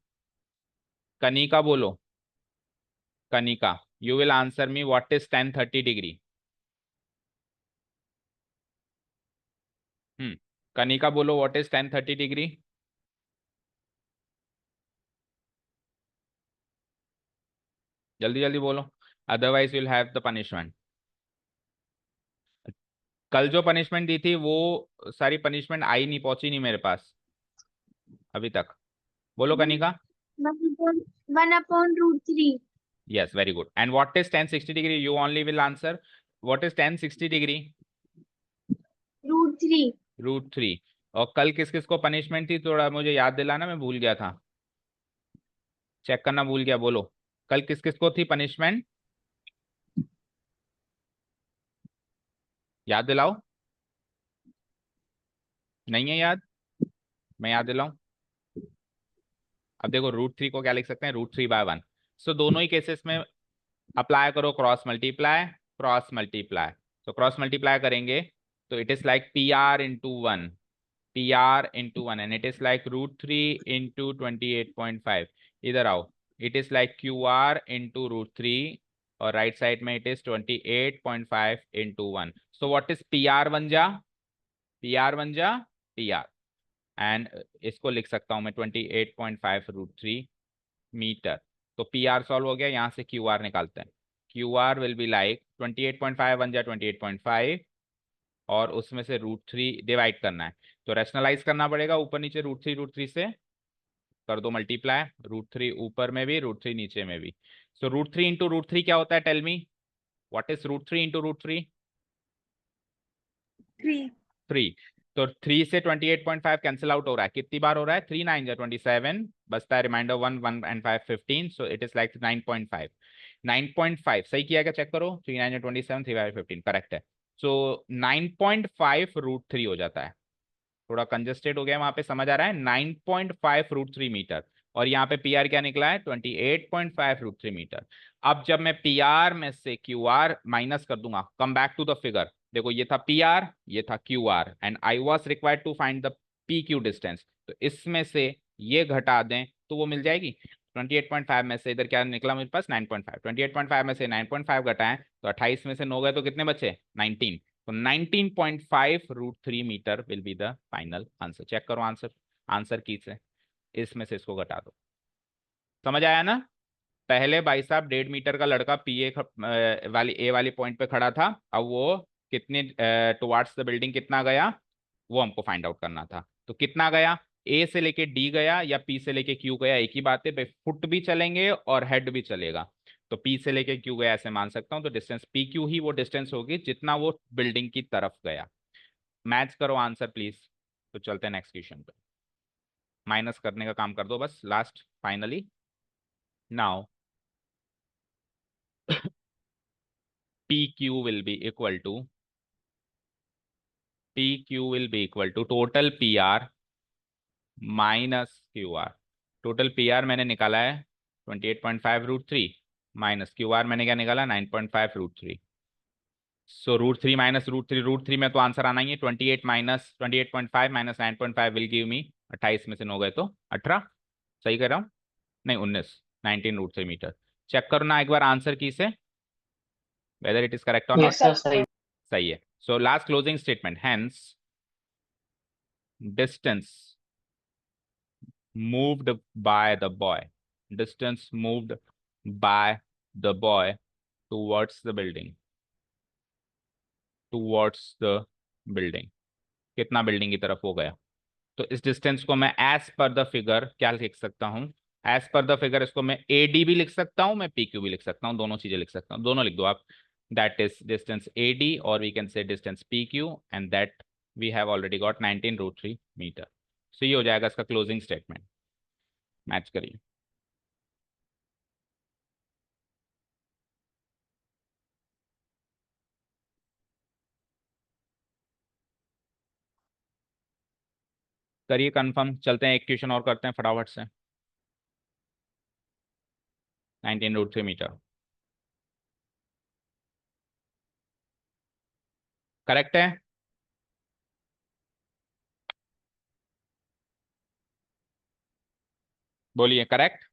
कनिका बोलो, Kanika, you will answer me what is 10 30 degree. Kanika बोलो व्हाट इज 10 30 डिग्री, जल्दी जल्दी बोलो, otherwise will have the punishment. कल जो पनिशमेंट दी थी वो सारी पनिशमेंट आई नहीं, पहुंची नहीं मेरे पास अभी तक। बोलो Kanika. 1/√3। Yes, very good. And what is 10 60 degree, you only will answer what is 10 60 degree, √3। √3। और कल किस किस को पनिशमेंट थी, थोड़ा मुझे याद दिलाना, मैं भूल गया था, चेक करना भूल गया, बोलो कल किस किस को थी पनिशमेंट, याद दिलाओ, नहीं है याद, मैं याद दिलाऊं। अब देखो √3 को क्या लिख सकते हैं, √3/1, सो दोनों ही केसेस में अप्लाई करो क्रॉस मल्टीप्लाई, क्रॉस मल्टीप्लाई, तो क्रॉस मल्टीप्लाई करेंगे तो it is like P R into one, P R into one, and it is like √3 into 28.5, इधर आओ, it is like Q R into √3, और राइट साइड में it is 28.5 into one, so what is P R बन जा, P R बन जा, P R, and इसको लिख सकता हूं मैं 28.5 √3 मीटर। तो पी आर सॉल्व हो गया, यहाँ से क्यू आर निकालते हैं, Q R will be like 28.5 बन जाए 28.5, और उसमें से √3 डिवाइड करना है, तो रैशनलाइज करना पड़ेगा, ऊपर नीचे √3 से कर दो मल्टीप्लाई, √3 ऊपर में भी √3 नीचे में भी, सो √3 इंटू √3 क्या होता है, tell me what is √3 into √3, 3। 3, तो 3 से 28.5 कैंसिल आउट हो रहा है, कितनी बार हो रहा है, 3 9 27, बचता है reminder 1 1 and 5 15, so it is like 9.5, 9.5 सही किया क्या, चेक करो, 3 9 27, 3 5 15 करेक्ट है, सो 9.5 √3 हो जाता है, थोड़ा कंजेस्टेड हो गया वहां पे, समझ आ रहा है, 9.5 √3 मीटर, और यहाँ पे पी आर क्या निकला है, 28.5 √3 मीटर। अब जब मैं पी आर में से क्यू आर माइनस कर दूंगा, come back to the figure, देखो ये था पी आर, ये था Q R, and I was required to find the P Q distance, तो इसमें से ये घटा दें तो वो मिल जाएगी, 28.5 में से इधर क्या निकला मेरे पास, 9.5, 28.5 में से 9.5 घटाएं तो 28 में से 9 गए तो कितने बचे, 19, तो 19.5 √3 metre will be the final answer. Check करो आंसर, आंसर की से इसमें से इसको घटा दो, समझ आया ना। पहले भाई साहब 1.5 मीटर का लड़का पी ए वाली पॉइंट पे खड़ा था, अब वो कितने टुवार्ड्स द बिल्डिंग कितना गया, वो हमको फाइंड आउट करना था, तो कितना गया, ए से लेके डी गया या पी से लेके क्यू गया, एक ही बात है, फुट भी चलेंगे और हेड भी चलेगा, तो पी से लेके क्यू गया ऐसे मान सकता हूँ, तो डिस्टेंस पी क्यू ही वो डिस्टेंस होगी जितना वो बिल्डिंग की तरफ गया। मैच करो आंसर प्लीज, तो चलते हैं नेक्स्ट क्वेश्चन पे, माइनस करने का काम कर दो बस, last finally now P Q will be equal to, P Q will be equal to total P R minus Q R, total P R मैंने निकाला है 28.5 √3, माइनस क्यू आर मैंने क्या निकाला, 9.5 √3, so root 3 minus root three में तो answer आना ही है 28 minus 28.5 minus 9.5 will give me 28 में से 9 गए तो 18। सही कर रहा हूँ? नहीं 19, 19√3 मीटर। चेक करना एक बार आंसर की से वेदर इट इज करेक्ट और नॉट। यस सर सही। सही है। So last closing statement, hence distance moved by the boy, distance moved by the boy towards the building, towards the building, कितना building की तरफ हो गया। तो इस डिस्टेंस को मैं एज पर द फिगर क्या लिख सकता हूं? एज पर द फिगर इसको मैं AD भी लिख सकता हूं, मैं PQ भी लिख सकता हूं, दोनों चीजें लिख सकता हूं, दोनों लिख दो आप। दैट इज डिस्टेंस AD और we can say distance PQ and that we have already got 19√3 meter. So ये हो जाएगा इसका क्लोजिंग स्टेटमेंट। मैच करिए। करिए कंफर्म, चलते हैं एक क्वेश्चन और करते हैं फटाफट से। 19√3 मीटर करेक्ट है? बोलिए करेक्ट।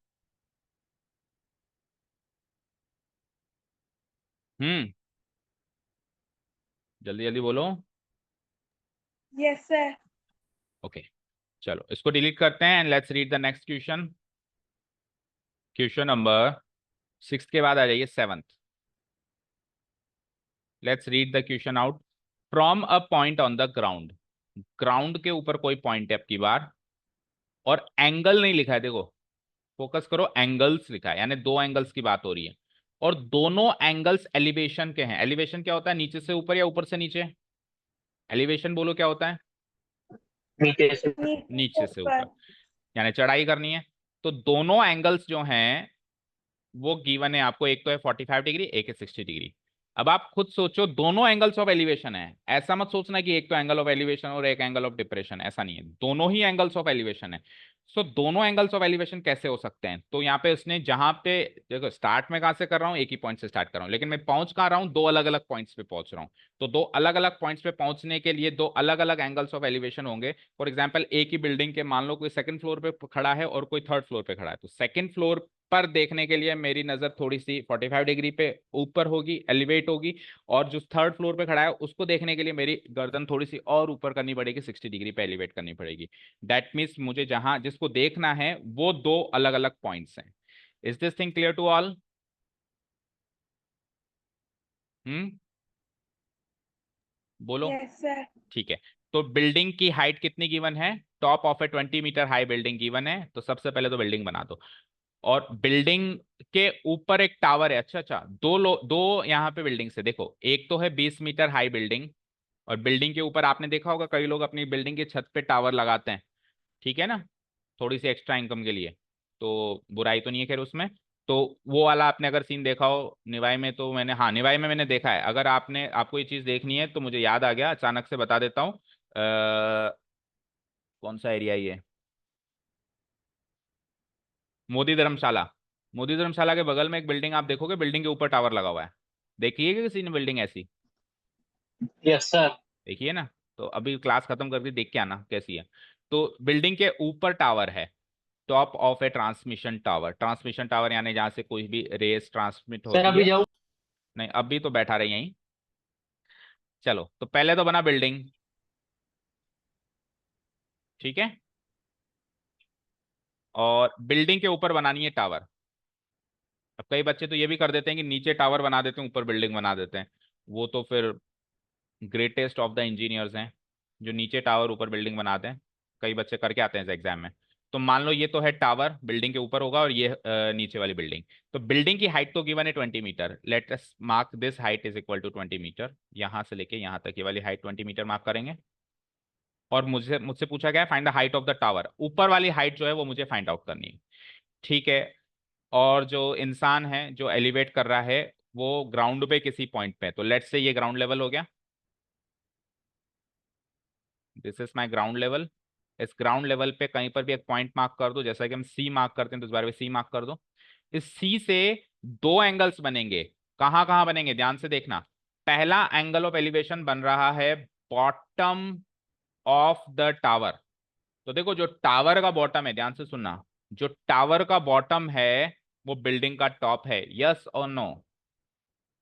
हम्म, जल्दी जल्दी बोलो। Yes sir. ओके, चलो इसको डिलीट करते हैं and let's read the next question. Question number 6 के बाद आ जाइए 7th। Let's read the question out. From a point on the ground, ground के ऊपर कोई पॉइंट है अब की बार, और एंगल नहीं लिखा है, देखो फोकस करो, एंगल्स लिखा है, यानी दो एंगल्स की बात हो रही है, और दोनों एंगल्स एलिवेशन के हैं। एलिवेशन क्या होता है? नीचे से ऊपर या ऊपर से नीचे? एलिवेशन बोलो क्या होता है? नीचे से। नीचे से ऊपर। ऊपर, यानी चढ़ाई करनी है। तो दोनों एंगल्स जो हैं वो गिवन है आपको, एक तो है 45 डिग्री, एक है 60 डिग्री। अब आप खुद सोचो, दोनों एंगल्स ऑफ एलिवेशन है, ऐसा मत सोचना कि एक तो एंगल ऑफ एलिवेशन और एक एंगल ऑफ डिप्रेशन, ऐसा नहीं है, दोनों ही एंगल्स ऑफ एलिवेशन है। सो दोनों एंगल्स ऑफ एलिवेशन कैसे हो सकते हैं? तो यहाँ पे उसने जहां पे, देखो स्टार्ट में कहां से कर रहा हूँ, एक ही पॉइंट से स्टार्ट कर रहा हूँ, लेकिन मैं पहुंच कहां रहा हूँ, दो अलग अलग पॉइंट्स पे पहुंच रहा हूँ। तो दो अलग अलग पॉइंट्स पे पहुंचने के लिए दो अलग अलग एंगल्स ऑफ एलिवेशन होंगे। फॉर एग्जाम्पल एक ही बिल्डिंग के मान लो कोई सेकंड फ्लोर पे खड़ा है और कोई थर्ड फ्लोर पे खड़ा है, तो सेकंड फ्लोर पर देखने के लिए मेरी नजर थोड़ी सी 45 डिग्री पे ऊपर होगी, एलिवेट होगी, और जो थर्ड फ्लोर पे खड़ा है उसको देखने के लिए मेरी गर्दन थोड़ी सी और ऊपर करनी पड़ेगी, 60 डिग्री पे एलिवेट करनी पड़ेगी। दैट मीन्स मुझे जहां जिसको देखना है वो दो अलग अलग पॉइंट्स हैं। Is this thing clear to all? Hmm, बोलो। Yes sir. ठीक है। तो बिल्डिंग की हाइट कितनी गिवन है? Top of a 20 meter high building given है, तो सबसे पहले तो बिल्डिंग बना दो। और बिल्डिंग के ऊपर एक टावर है। अच्छा अच्छा, दो यहाँ पे बिल्डिंग से देखो, एक तो है 20 मीटर हाई बिल्डिंग, और बिल्डिंग के ऊपर आपने देखा होगा कई लोग अपनी बिल्डिंग की छत पे टावर लगाते हैं, ठीक है ना, थोड़ी सी एक्स्ट्रा इनकम के लिए। तो बुराई तो नहीं है खैर उसमें। तो वो वाला आपने अगर सीन देखा हो निवाई में, तो मैंने, हाँ निवाई में मैंने देखा है। अगर आपको ये चीज देखनी है तो मुझे याद आ गया, अचानक से बता देता हूँ। कौन सा एरिया ये? मोदी धर्मशाला। मोदी धर्मशाला के बगल में एक बिल्डिंग आप देखोगे, बिल्डिंग के ऊपर टावर लगा हुआ है। देखिए किसी ने बिल्डिंग ऐसी? Yes sir. देखिए ना। तो अभी क्लास खत्म करके देख के आना कैसी है। तो बिल्डिंग के ऊपर टावर है, top of A transmission tower. Transmission tower यानी जहां से कोई भी रेस ट्रांसमिट सर होती अभी है। जाऊँ? नहीं अभी तो बैठा रही यहीं। चलो तो पहले तो बना बिल्डिंग, ठीक है, और बिल्डिंग के ऊपर बनानी है टावर। अब कई बच्चे तो ये भी कर देते हैं कि नीचे टावर बना देते हैं ऊपर बिल्डिंग बना देते हैं, वो तो फिर ग्रेटेस्ट ऑफ द इंजीनियर्स हैं जो नीचे टावर ऊपर बिल्डिंग बनाते हैं। कई बच्चे करके आते हैं एग्जाम में। तो मान लो ये तो है टावर, बिल्डिंग के ऊपर होगा, और ये नीचे वाली बिल्डिंग। तो बिल्डिंग की हाइट तो गिवन है 20 metre, let us mark this height is equal to 20 metre. यहां से लेके यहां तक ये वाली हाइट 20 मीटर मार्क करेंगे। और मुझसे मुझसे पूछा गया find the height of the tower, ऊपर वाली हाइट जो है वो मुझे फाइंड आउट करनी है, ठीक है। और जो इंसान है जो एलिवेट कर रहा है वो ग्राउंड पे किसी पॉइंट पे है, तो लेट्स से ये ग्राउंड लेवल हो गया, this is my ground level. इस ग्राउंड लेवल पे कहीं पर भी एक पॉइंट मार्क कर दो, जैसा कि हम सी मार्क करते हैं, तो इस बारे में सी मार्क कर दो। इस सी से दो एंगल्स बनेंगे, कहां कहां बनेंगे ध्यान से देखना। पहला एंगल ऑफ एलिवेशन बन रहा है बॉटम ऑफ द टावर। तो देखो जो टावर का बॉटम है, ध्यान से सुनना, जो टावर का बॉटम है वो बिल्डिंग का टॉप है, यस और नो?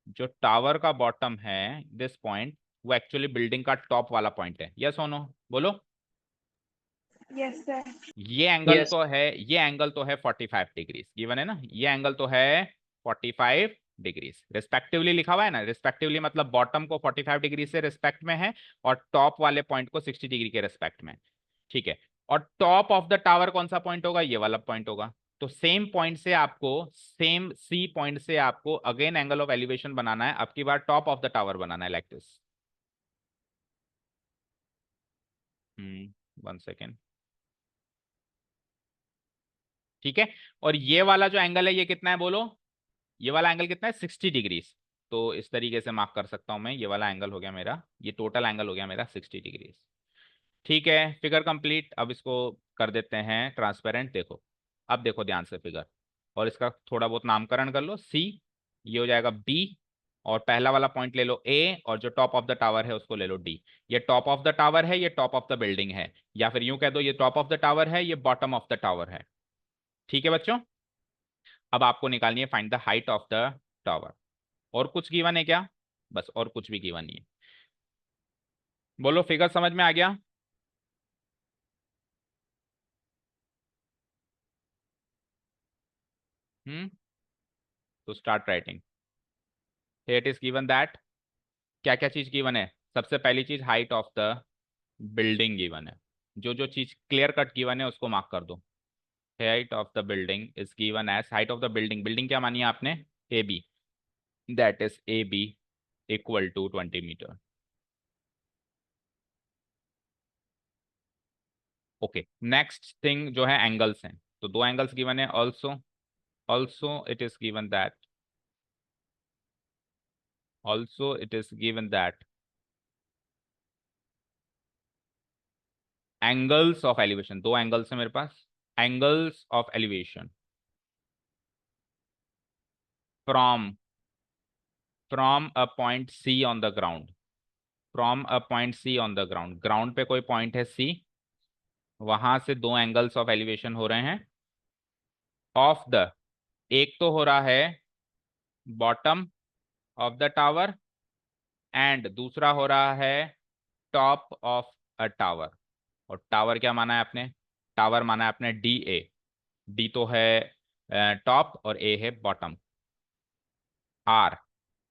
जो टावर का बॉटम है दिस पॉइंट, वो एक्चुअली बिल्डिंग का टॉप वाला पॉइंट है, यस और नो? बोलो। Yes sir. ये एंगल यस तो है, ये एंगल तो है 45 डिग्रीज गिवन है ना, ये एंगल तो है 45 डिग्रीज रिस्पेक्टिवली लिखा हुआ है ना। रिस्पेक्टिवली मतलब बॉटम को 45 डिग्री से रिस्पेक्ट में है और टॉप वाले पॉइंट को 60 डिग्री के रिस्पेक्ट में, ठीक है। और टॉप ऑफ द टावर कौन सा पॉइंट होगा? ये वाला पॉइंट होगा। तो सेम पॉइंट से आपको, सेम सी पॉइंट से आपको अगेन एंगल ऑफ एलिवेशन बनाना है, अब की बार टॉप ऑफ द टावर बनाना है, लाइक दिस। 1 सेकेंड, ठीक है। और ये वाला जो एंगल है ये कितना है बोलो? ये वाला एंगल कितना है? 60 डिग्रीज। तो इस तरीके से मार्क कर सकता हूं मैं, ये वाला एंगल हो गया मेरा, ये टोटल एंगल हो गया मेरा 60 डिग्रीज। ठीक है, फिगर कंप्लीट। अब इसको कर देते हैं ट्रांसपेरेंट। देखो, अब देखो ध्यान से फिगर, और इसका थोड़ा बहुत नामकरण कर लो। सी, ये हो जाएगा बी, और पहला वाला पॉइंट ले लो ए, और जो टॉप ऑफ द टावर है उसको ले लो डी। ये टॉप ऑफ द टावर है, ये टॉप ऑफ द बिल्डिंग है, या फिर यूं कह दो ये टॉप ऑफ द टावर है, ये बॉटम ऑफ द टावर है। ठीक है बच्चों, अब आपको निकालनी है find the height of the tower. और कुछ गिवन है क्या? बस, और कुछ भी गिवन नहीं है। बोलो, फिगर समझ में आ गया? तो start writing. It is given that, क्या क्या चीज गिवन है? सबसे पहली चीज height of the building given है। जो जो चीज क्लियर कट गिवन है उसको मार्क कर दो। Height of the building is given as, height of the building, building क्या मानी आपने? A B, that is A B equal to 20 meter. Okay, next thing जो है एंगल्स हैं, तो दो एंगल्स गिवन है also. Also it is given that, also it is given that angles of elevation, दो एंगल्स है मेरे पास, angles of elevation from from a point C on the ground, from a point C on the ground, ground पे कोई point है सी, वहां से दो एंगल्स ऑफ एलिवेशन हो रहे हैं ऑफ द, एक तो हो रहा है bottom of the tower, and दूसरा हो रहा है टॉप ऑफ अ टावर। और टावर क्या माना है आपने? टावर माना है आपने डी ए, डी तो है टॉप और ए है बॉटम। आर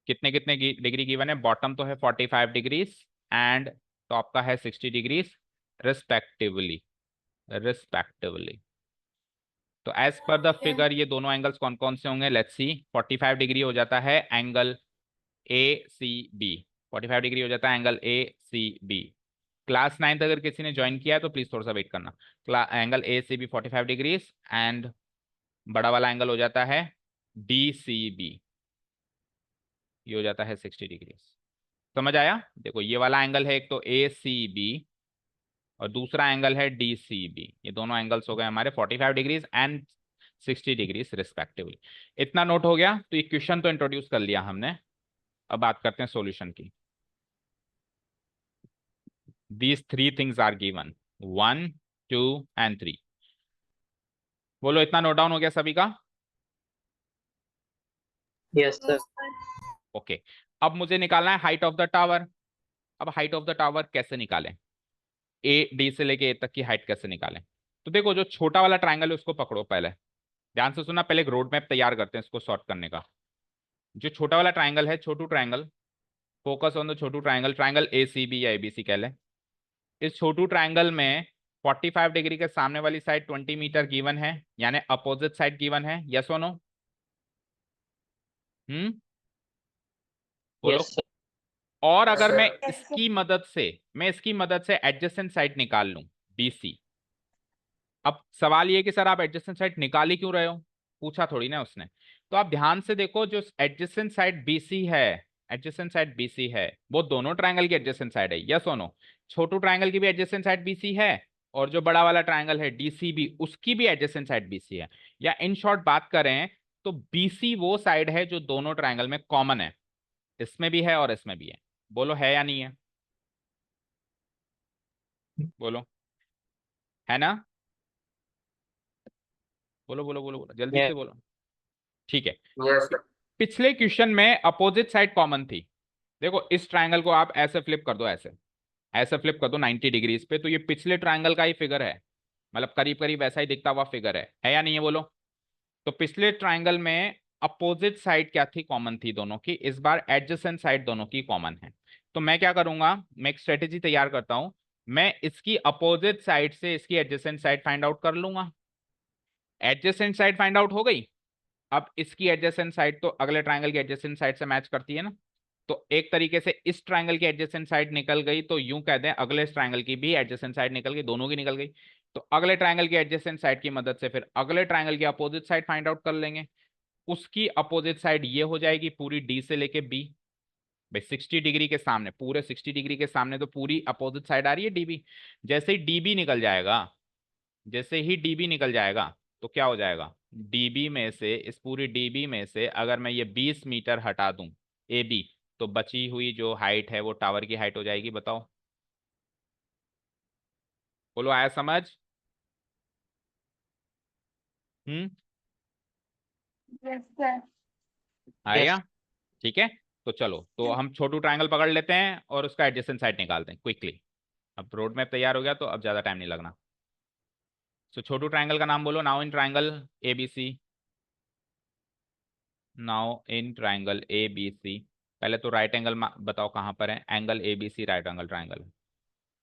कितने कितने डिग्री गिवन है? बॉटम तो है 45 डिग्रीज एंड टॉप का है 60 डिग्रीज रिस्पेक्टिवली, रिस्पेक्टिवली। तो एज पर द फिगर ये दोनों एंगल्स कौन कौन से होंगे? Let's see. 45 डिग्री हो जाता है एंगल ए सी बी, 45 डिग्री हो जाता है एंगल ए सी बी। क्लास 9th अगर किसी ने ज्वाइन किया है तो प्लीज थोड़ा सा वेट करना। Angle A C B 45 degrees and बड़ा वाला एंगल हो जाता है डी सी बी, ये हो जाता है 60 डिग्रीज। समझ आया? देखो ये वाला एंगल है एक तो ए सी बी, और दूसरा एंगल है डी सी बी, ये दोनों एंगल्स हो गए हमारे 45 डिग्रीज एंड 60 डिग्रीज रिस्पेक्टिवली। इतना नोट हो गया? तो इक्वेशन तो इंट्रोड्यूस कर लिया हमने, अब बात करते हैं सॉल्यूशन की। These three things are given, 1, 2 and 3। बोलो, इतना नोट डाउन हो गया सभी का? Yes sir. ओके, अब मुझे निकालना है हाइट ऑफ द टावर। अब हाइट ऑफ द टावर कैसे निकालें? ए डी से लेके ए तक की हाइट कैसे निकालें? तो देखो, जो छोटा वाला ट्रायंगल है उसको पकड़ो पहले, ध्यान से सुनना, पहले एक रोड मैप तैयार करते हैं इसको सॉर्ट करने का। जो छोटा वाला ट्रायंगल है, छोटू ट्रायंगल, फोकस ऑन द छोटू triangle, triangle A C B या एबीसी कह लें। इस छोटू ट्रायंगल में 45 डिग्री के सामने वाली साइड 20 मीटर गिवन है, यानी अपोजिट साइड गिवन है, यस और नो? बोलो। Yes sir. और अगर मैं Yes, sir. इसकी मदद से एडजेसेंट साइड निकाल लूं, बीसी। अब सवाल ये कि सर आप एडजेसेंट साइड निकाल ही क्यों रहे हो? पूछा थोड़ी ना उसने। तो आप ध्यान से देखो, जो एडजेसेंट साइड बीसी है, एडजेसेंट साइड बीसी है, वो दोनों ट्रायंगल की एडजेसेंट साइड है, यस और नो? छोटू ट्रायंगल की भी एडजेसेंट साइड बीसी है, और जो बड़ा वाला ट्रायंगल है डीसीबी, उसकी भी एडजेसेंट साइड बीसी है। या इन शॉर्ट बात करें तो बीसी वो साइड है जो दोनों ट्रायंगल में कॉमन है। इसमें भी है और इसमें भी है, बोलो है या नहीं है, बोलो, है ना, बोलो बोलो बोलो बोलो जल्दी से बोलो। ठीक है, यस। पिछले क्वेश्चन में अपोजिट साइड कॉमन थी। देखो इस ट्रायंगल को आप ऐसे फ्लिप कर दो, ऐसे ऐसे फ्लिप कर दो 90 डिग्रीज पे, तो ये पिछले ट्रायंगल का ही फिगर है, मतलब करीब करीब वैसा ही दिखता हुआ फिगर है या नहीं है, बोलो। तो पिछले ट्रायंगल में अपोजिट साइड क्या थी, कॉमन थी दोनों की, इस बार एडजेसेंट साइड दोनों की कॉमन है। तो मैं क्या करूंगा, मैं एक स्ट्रेटेजी तैयार करता हूं, मैं इसकी अपोजिट साइड से इसकी एडजेसेंट साइड फाइंड आउट कर लूंगा। एडजेसेंट साइड फाइंड आउट हो गई। अब इसकी एडजेसेंट साइड तो अगले ट्रायंगल की एडजेसेंट साइड से मैच करती है ना, तो एक तरीके से इस ट्रायंगल की एडजेसेंट साइड निकल गई, तो यूं कह दें अगले ट्रायंगल की भी एडजेसेंट साइड निकल गई, दोनों की निकल गई। तो अगले ट्रायंगल की एडजेसेंट साइड की मदद से फिर अगले ट्रायंगल की अपोजिट साइड फाइंड आउट कर लेंगे। उसकी अपोजिट साइड ये हो जाएगी पूरी डी से लेके बी। भाई 60 डिग्री के सामने, पूरे 60 डिग्री के सामने तो पूरी अपोजिट साइड आ रही है डीबी। जैसे ही डीबी निकल जाएगा, जैसे ही डीबी निकल जाएगा, तो क्या हो जाएगा, डीबी में से, इस पूरी डीबी में से अगर मैं ये 20 मीटर हटा दूं ए बी, तो बची हुई जो हाइट है वो टावर की हाइट हो जाएगी, बताओ, बोलो आया समझ। हम्म, यस सर। आया। यस। ठीक है, तो चलो, तो हम छोटू ट्रायंगल पकड़ लेते हैं और उसका एडजेसेंट साइड निकालते हैं क्विकली। अब रोड मैप तैयार हो गया, तो अब ज्यादा टाइम नहीं लगना। तो छोटू ट्रायंगल का नाम बोलो, now in triangle A B C, now in triangle A B C. पहले तो राइट एंगल बताओ कहाँ पर है, angle A B C right angle triangle.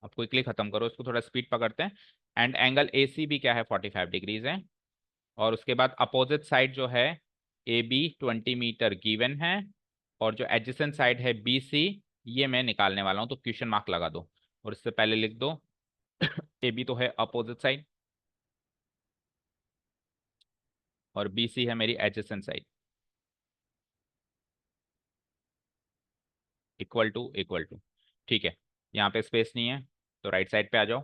अब क्विकली खत्म करो इसको, थोड़ा स्पीड पकड़ते हैं। एंड एंगल ए सी भी क्या है, 45 डिग्रीज है। और उसके बाद अपोजिट साइड जो है ए बी 20 मीटर गिवन है, और जो एडजेसेंट साइड है बी सी, ये मैं निकालने वाला हूँ, तो क्वेश्चन मार्क लगा दो। और इससे पहले लिख दो ए बी तो है अपोजिट साइड, और बी सी है मेरी एडजेसेंट साइड। इक्वल टू, ठीक है, यहाँ पे स्पेस नहीं है, तो राइट साइड पे आ जाओ।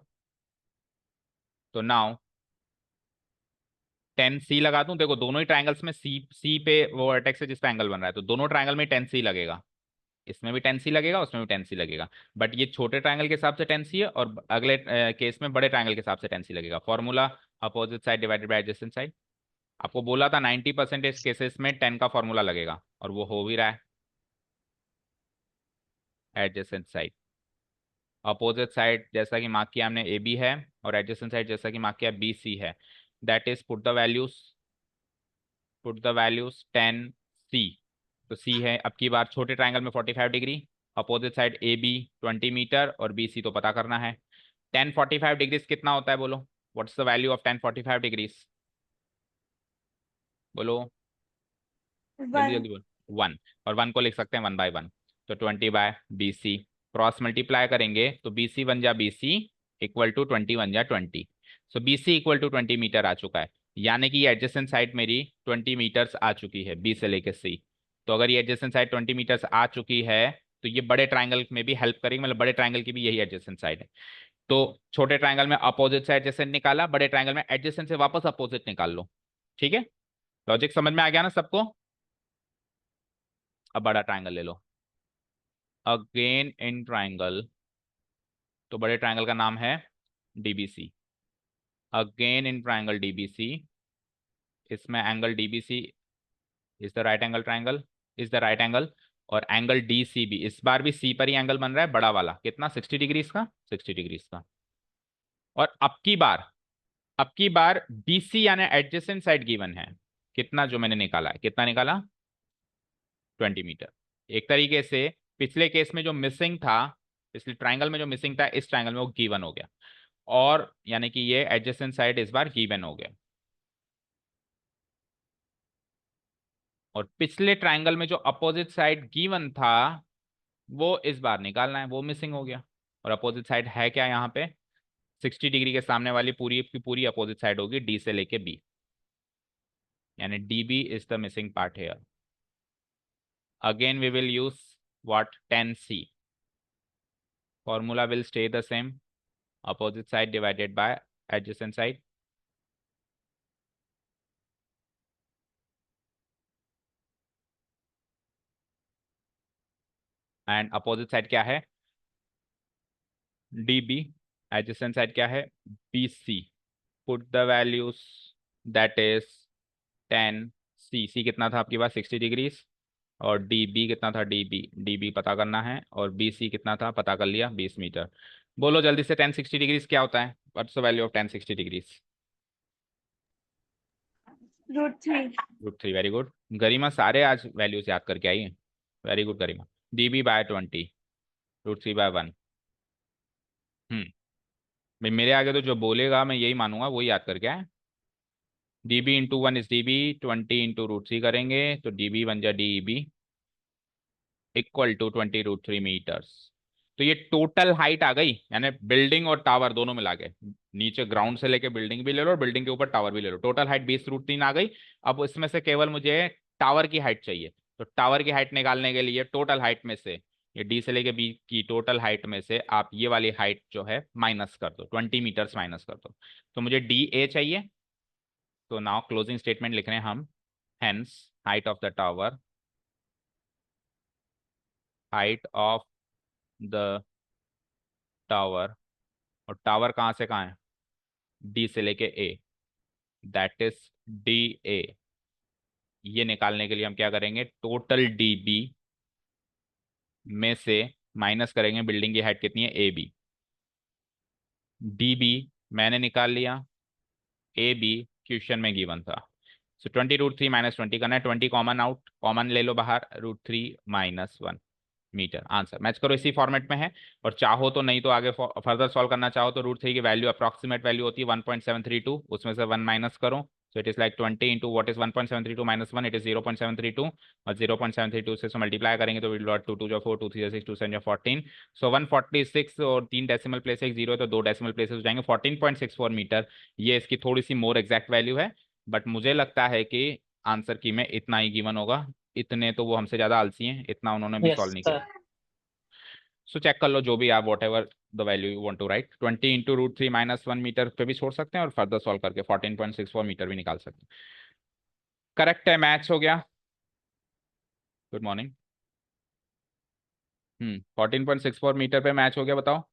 तो नाउ 10 सी लगा दूं, देखो दोनों ही ट्रायंगल्स में सी सी पे वो वर्टेक्स है जिस पे एंगल बन रहा है, तो दोनों ट्रायंगल में 10 सी लगेगा। इसमें भी 10 सी लगेगा, उसमें भी 10 सी लगेगा। बट ये छोटे ट्रायंगल के हिसाब से 10 सी है, और अगले केस में बड़े ट्रायंगल के हिसाब से 10 सी लगेगा। Formula opposite side divided by adjacent side. आपको बोला था 90% केसेस में 10 का फॉर्मूला लगेगा, और वो हो भी रहा है। एडजेसेंट साइड, अपोजिट साइड जैसा कि मार्क किया हमने ए बी है, और एडजेसेंट साइड जैसा कि मार्क किया बी सी है। That is put the values 10 सी। तो सी है अब की बार छोटे ट्रायंगल में 45 degree, opposite side A B 20 metre, और बी सी तो पता करना है। 1045 डिग्रीज कितना होता है, बोलो, what's the value of 1045 degrees, बोलो, जल्दी 1। जल्दी बोलो। 1, और 1 को लिख सकते हैं 1/1, तो 20/BC। क्रॉस मल्टीप्लाई करेंगे तो बी सी वन जा बी सी इक्वल टू 20 1 जा 20। So B C equal to 20 meter आ चुका है, यानी कि ये एडजेसेंट साइड मेरी 20 मीटर्स आ चुकी है बी से लेके सी। तो अगर ये एडजेसेंट साइड 20 मीटर्स आ चुकी है, तो ये बड़े ट्राइंगल में भी हेल्प करेगी, मतलब बड़े ट्राइंगल की भी यही एडजेसेंट साइड है। तो छोटे ट्राइंगल में अपोजिट से एडजेसेंट निकाला, बड़े ट्राइंगल में एडजेसेंट से वापस अपोजिट निकाल लो। ठीक है, लॉजिक समझ में आ गया ना सबको। अब बड़ा ट्राइंगल ले लो, अगेन इन ट्राइंगल, तो बड़े ट्राइंगल का नाम है DBC. Again in triangle DBC, इसमें angle DBC is the right angle triangle, is the right angle. और एंगल डीसीबी, इस बार भी सी पर ही एंगल बन रहा है, बड़ा वाला, कितना, 60 डिग्रीज का, 60 डिग्रीज का। और अब की बार बीसी यानी एडजेसेंट साइड गिवन है, कितना, जो मैंने निकाला है, कितना निकाला, 20 मीटर। एक तरीके से पिछले केस में जो मिसिंग था, पिछले ट्राइंगल में जो मिसिंग था, इस ट्राइंगल में वो गिवन हो गया, और यानी कि ये एडजेसेंट साइड इस बार गिवन हो गया। और पिछले ट्राइंगल में जो अपोजिट साइड गिवन था, वो इस बार निकालना है, वो मिसिंग हो गया। और अपोजिट साइड है क्या यहाँ पे, 60 डिग्री के सामने वाली पूरी की पूरी अपोजिट साइड होगी डी से लेके बी, यानी D B is the missing part here. Again we will use what, 10c, formula will stay the same, opposite side divided by adjacent side। And opposite side क्या है, DB, adjacent side क्या है, BC। Put the values, that is 10, C कितना था आपके पास 60 degrees, और DB कितना था, DB पता करना है, और BC कितना था पता कर लिया 20 मीटर। बोलो जल्दी से 1060 डिग्रीज क्या होता है, what's the value of 1060 degrees? √3। √3, very good. Garima सारे आज वैल्यूज याद करके आई है, वेरी गुड गरिमा। DB/20, √3/1। भाई मेरे आगे तो जो बोलेगा मैं यही मानूंगा, वही याद करके आए। DB×1 इज DB, 20 × √3 करेंगे तो DB बन जाए DEB इक्वल टू 20 √3 मीटर्स। तो ये टोटल हाइट आ गई, यानी बिल्डिंग और टावर दोनों मिला के, नीचे ग्राउंड से लेके बिल्डिंग भी ले लो और बिल्डिंग के ऊपर टावर भी ले लो, टोटल हाइट 20 √3 आ गई। अब इसमें से केवल मुझे टावर की हाइट चाहिए, तो टावर की हाइट निकालने के लिए टोटल हाइट में से, ये D से लेके B की टोटल हाइट में से आप ये वाली हाइट जो है माइनस कर दो, 20 मीटर्स माइनस कर दो, तो मुझे DA चाहिए। तो नाउ क्लोजिंग स्टेटमेंट लिख रहे हैं हम, hence height of the tower, height of the tower, और टावर कहाँ से कहाँ है, D से लेके A, दैट इज DA। ये निकालने के लिए हम क्या करेंगे, टोटल DB में से माइनस करेंगे बिल्डिंग की हाइट कितनी है AB। DB मैंने निकाल लिया, AB क्वेश्चन में गिवन था। सो 20 √3 -20 करना है, 20 कॉमन आउट, कॉमन ले लो बाहर, √3 - 1 मीटर। आंसर मैच करो, इसी फॉर्मेट में है। और चाहो तो, नहीं तो आगे फर्दर सॉल्व करना चाहो तो √3 की वैल्यू अप्रॉक्सीमेट वैल्यू होती है 1.732, उसमें से 1 माइनस करो, सो it is like 20 into what is 1.732 - 1, it is 0.732, और 0.732 से मल्टीप्लाई करेंगे तो विल डॉट 2 2 4, 2 3 6, 2 7 14, सो 146, और 3 डेसिमल प्लेस एक जीरो है तो 2 डेसिमल प्लेसेस हो जाएंगे, 14.64 मीटर। ये इसकी थोड़ी सी मोर एग्जैक्ट वैल्यू है, बट मुझे लगता है कि आंसर की में इतना ही गिवन होगा। इतने तो वो हमसे ज्यादा आलसी हैं, इतना उन्होंने भी यस सॉल्व नहीं सर। किया। सो चेक कर लो जो भी आप whatever the value you want to write, 20 into √3 -1 metre पे भी छोड़ सकते हैं और फर्दर सॉल्व करके 14.64 मीटर भी निकाल सकते हैं। करेक्ट है, मैच हो गया। Good morning. 14.64 मीटर पे मैच हो गया, बताओ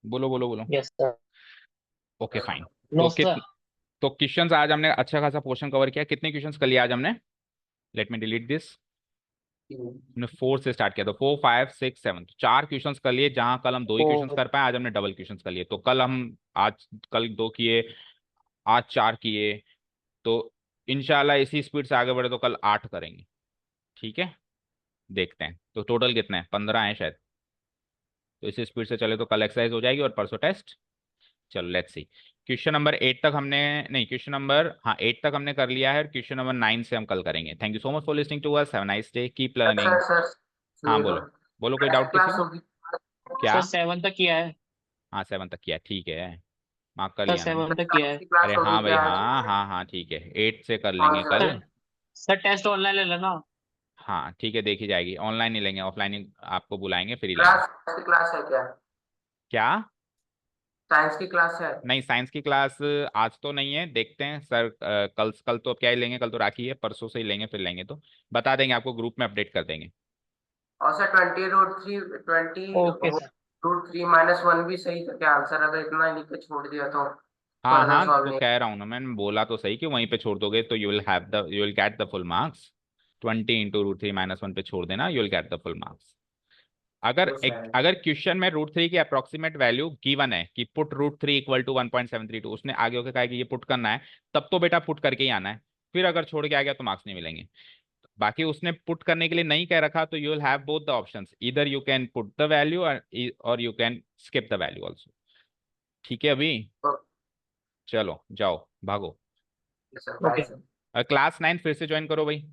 बोलो बोलो बोलो। Yes sir. Okay fine. No तो सर। तो क्वेश्चंस आज हमने अच्छा खासा पोर्शन कवर किया। कितने क्वेश्चंस कर लिए आज हमने, लेट मी डिलीट दिस। हमने 4 से स्टार्ट किया, तो 4 5 6 7, 4 क्वेश्चंस कर लिए, जहां कल हम 2 ही क्वेश्चंस कर पाए, आज हमने डबल क्वेश्चंस कर लिए। तो कल हम, आज कल 2 किए, आज 4 किए, तो इंशाल्लाह इसी स्पीड से आगे बढ़े तो कल 8 करेंगे, ठीक है। देखते हैं तो टोटल कितने हैं, 15 हैं शायद, तो इसी स्पीड से चले तो कल एक्सरसाइज हो जाएगी और परसों टेस्ट। चलो लेट्स सी। क्वेश्चन नंबर 8 तक हमने, नहीं क्वेश्चन नंबर, हाँ 8 तक हमने कर लिया है, और क्वेश्चन नंबर 9 से हम कल करेंगे। Thank you so much for listening to us, have a nice day, keep learning. Sir sir हाँ सुनिए तो, बोलो, बोलो कोई डाउट नेक्स्ट किसी क्लास को? होगी। क्या? सर 7 तक किया है। हाँ 7 तक किया, ठीक है, मार्क कर सर लिया ना मैंने। 7 तक किया साइंस है। की क्लास अरे होगी हाँ भाई, क्या आज? हाँ हाँ हाँ ठीक है, 8 से कर कौन लेंगे सा? कल। सर सर टेस्ट ऑनलाइन ले लेना। हाँ ठीक है, देखी जाएगी, ऑनलाइन नहीं लेंगे, ऑफलाइन ही आपको बुलाएंगे फिर ही लेंगे। क्लास की क्लास है क्या? क्या? साइंस की क्लास है? नहीं साइंस की क्लास आज तो नहीं है, देखते हैं सर, कल कल तो क्या ही लेंगे, कल तो राखी है, परसों से ही लेंगे, फिर लेंगे तो बता देंगे आपको, ग्रुप में अपडेट कर देंगे। और सर 20 √3 भी सही था क्या आंसर? अगर इतना लिख के छोड़ दिया तो हाँ फर्दर हाँ, सॉल्व तो नहीं। कह रहा हूँ ना, मैंने बोला तो सही कि वहीं पे छोड़ दोगे तो you will get the full marks. 20 into √3 -1 पे छोड़ देना, you will get the full marks. अगर खुश है। अगर क्वेश्चन में √3 की अप्रोक्सीमेट वैल्यू गिवन है कि पुट √3 इक्वल टू 1.732, उसने आगे होकर कहा कि ये पुट करना है, तब तो बेटा पुट करके ही आना है, फिर अगर छोड़ के आ गया तो मार्क्स नहीं मिलेंगे। बाकी उसने पुट करने के लिए नहीं कह रखा तो you will have both the options, इधर you can put the value और you can skip the value also, ठीक है अभी। चलो जाओ भागो। Sir bye okay. Sir. Class 9 फिर से ज्वाइन करो भाई।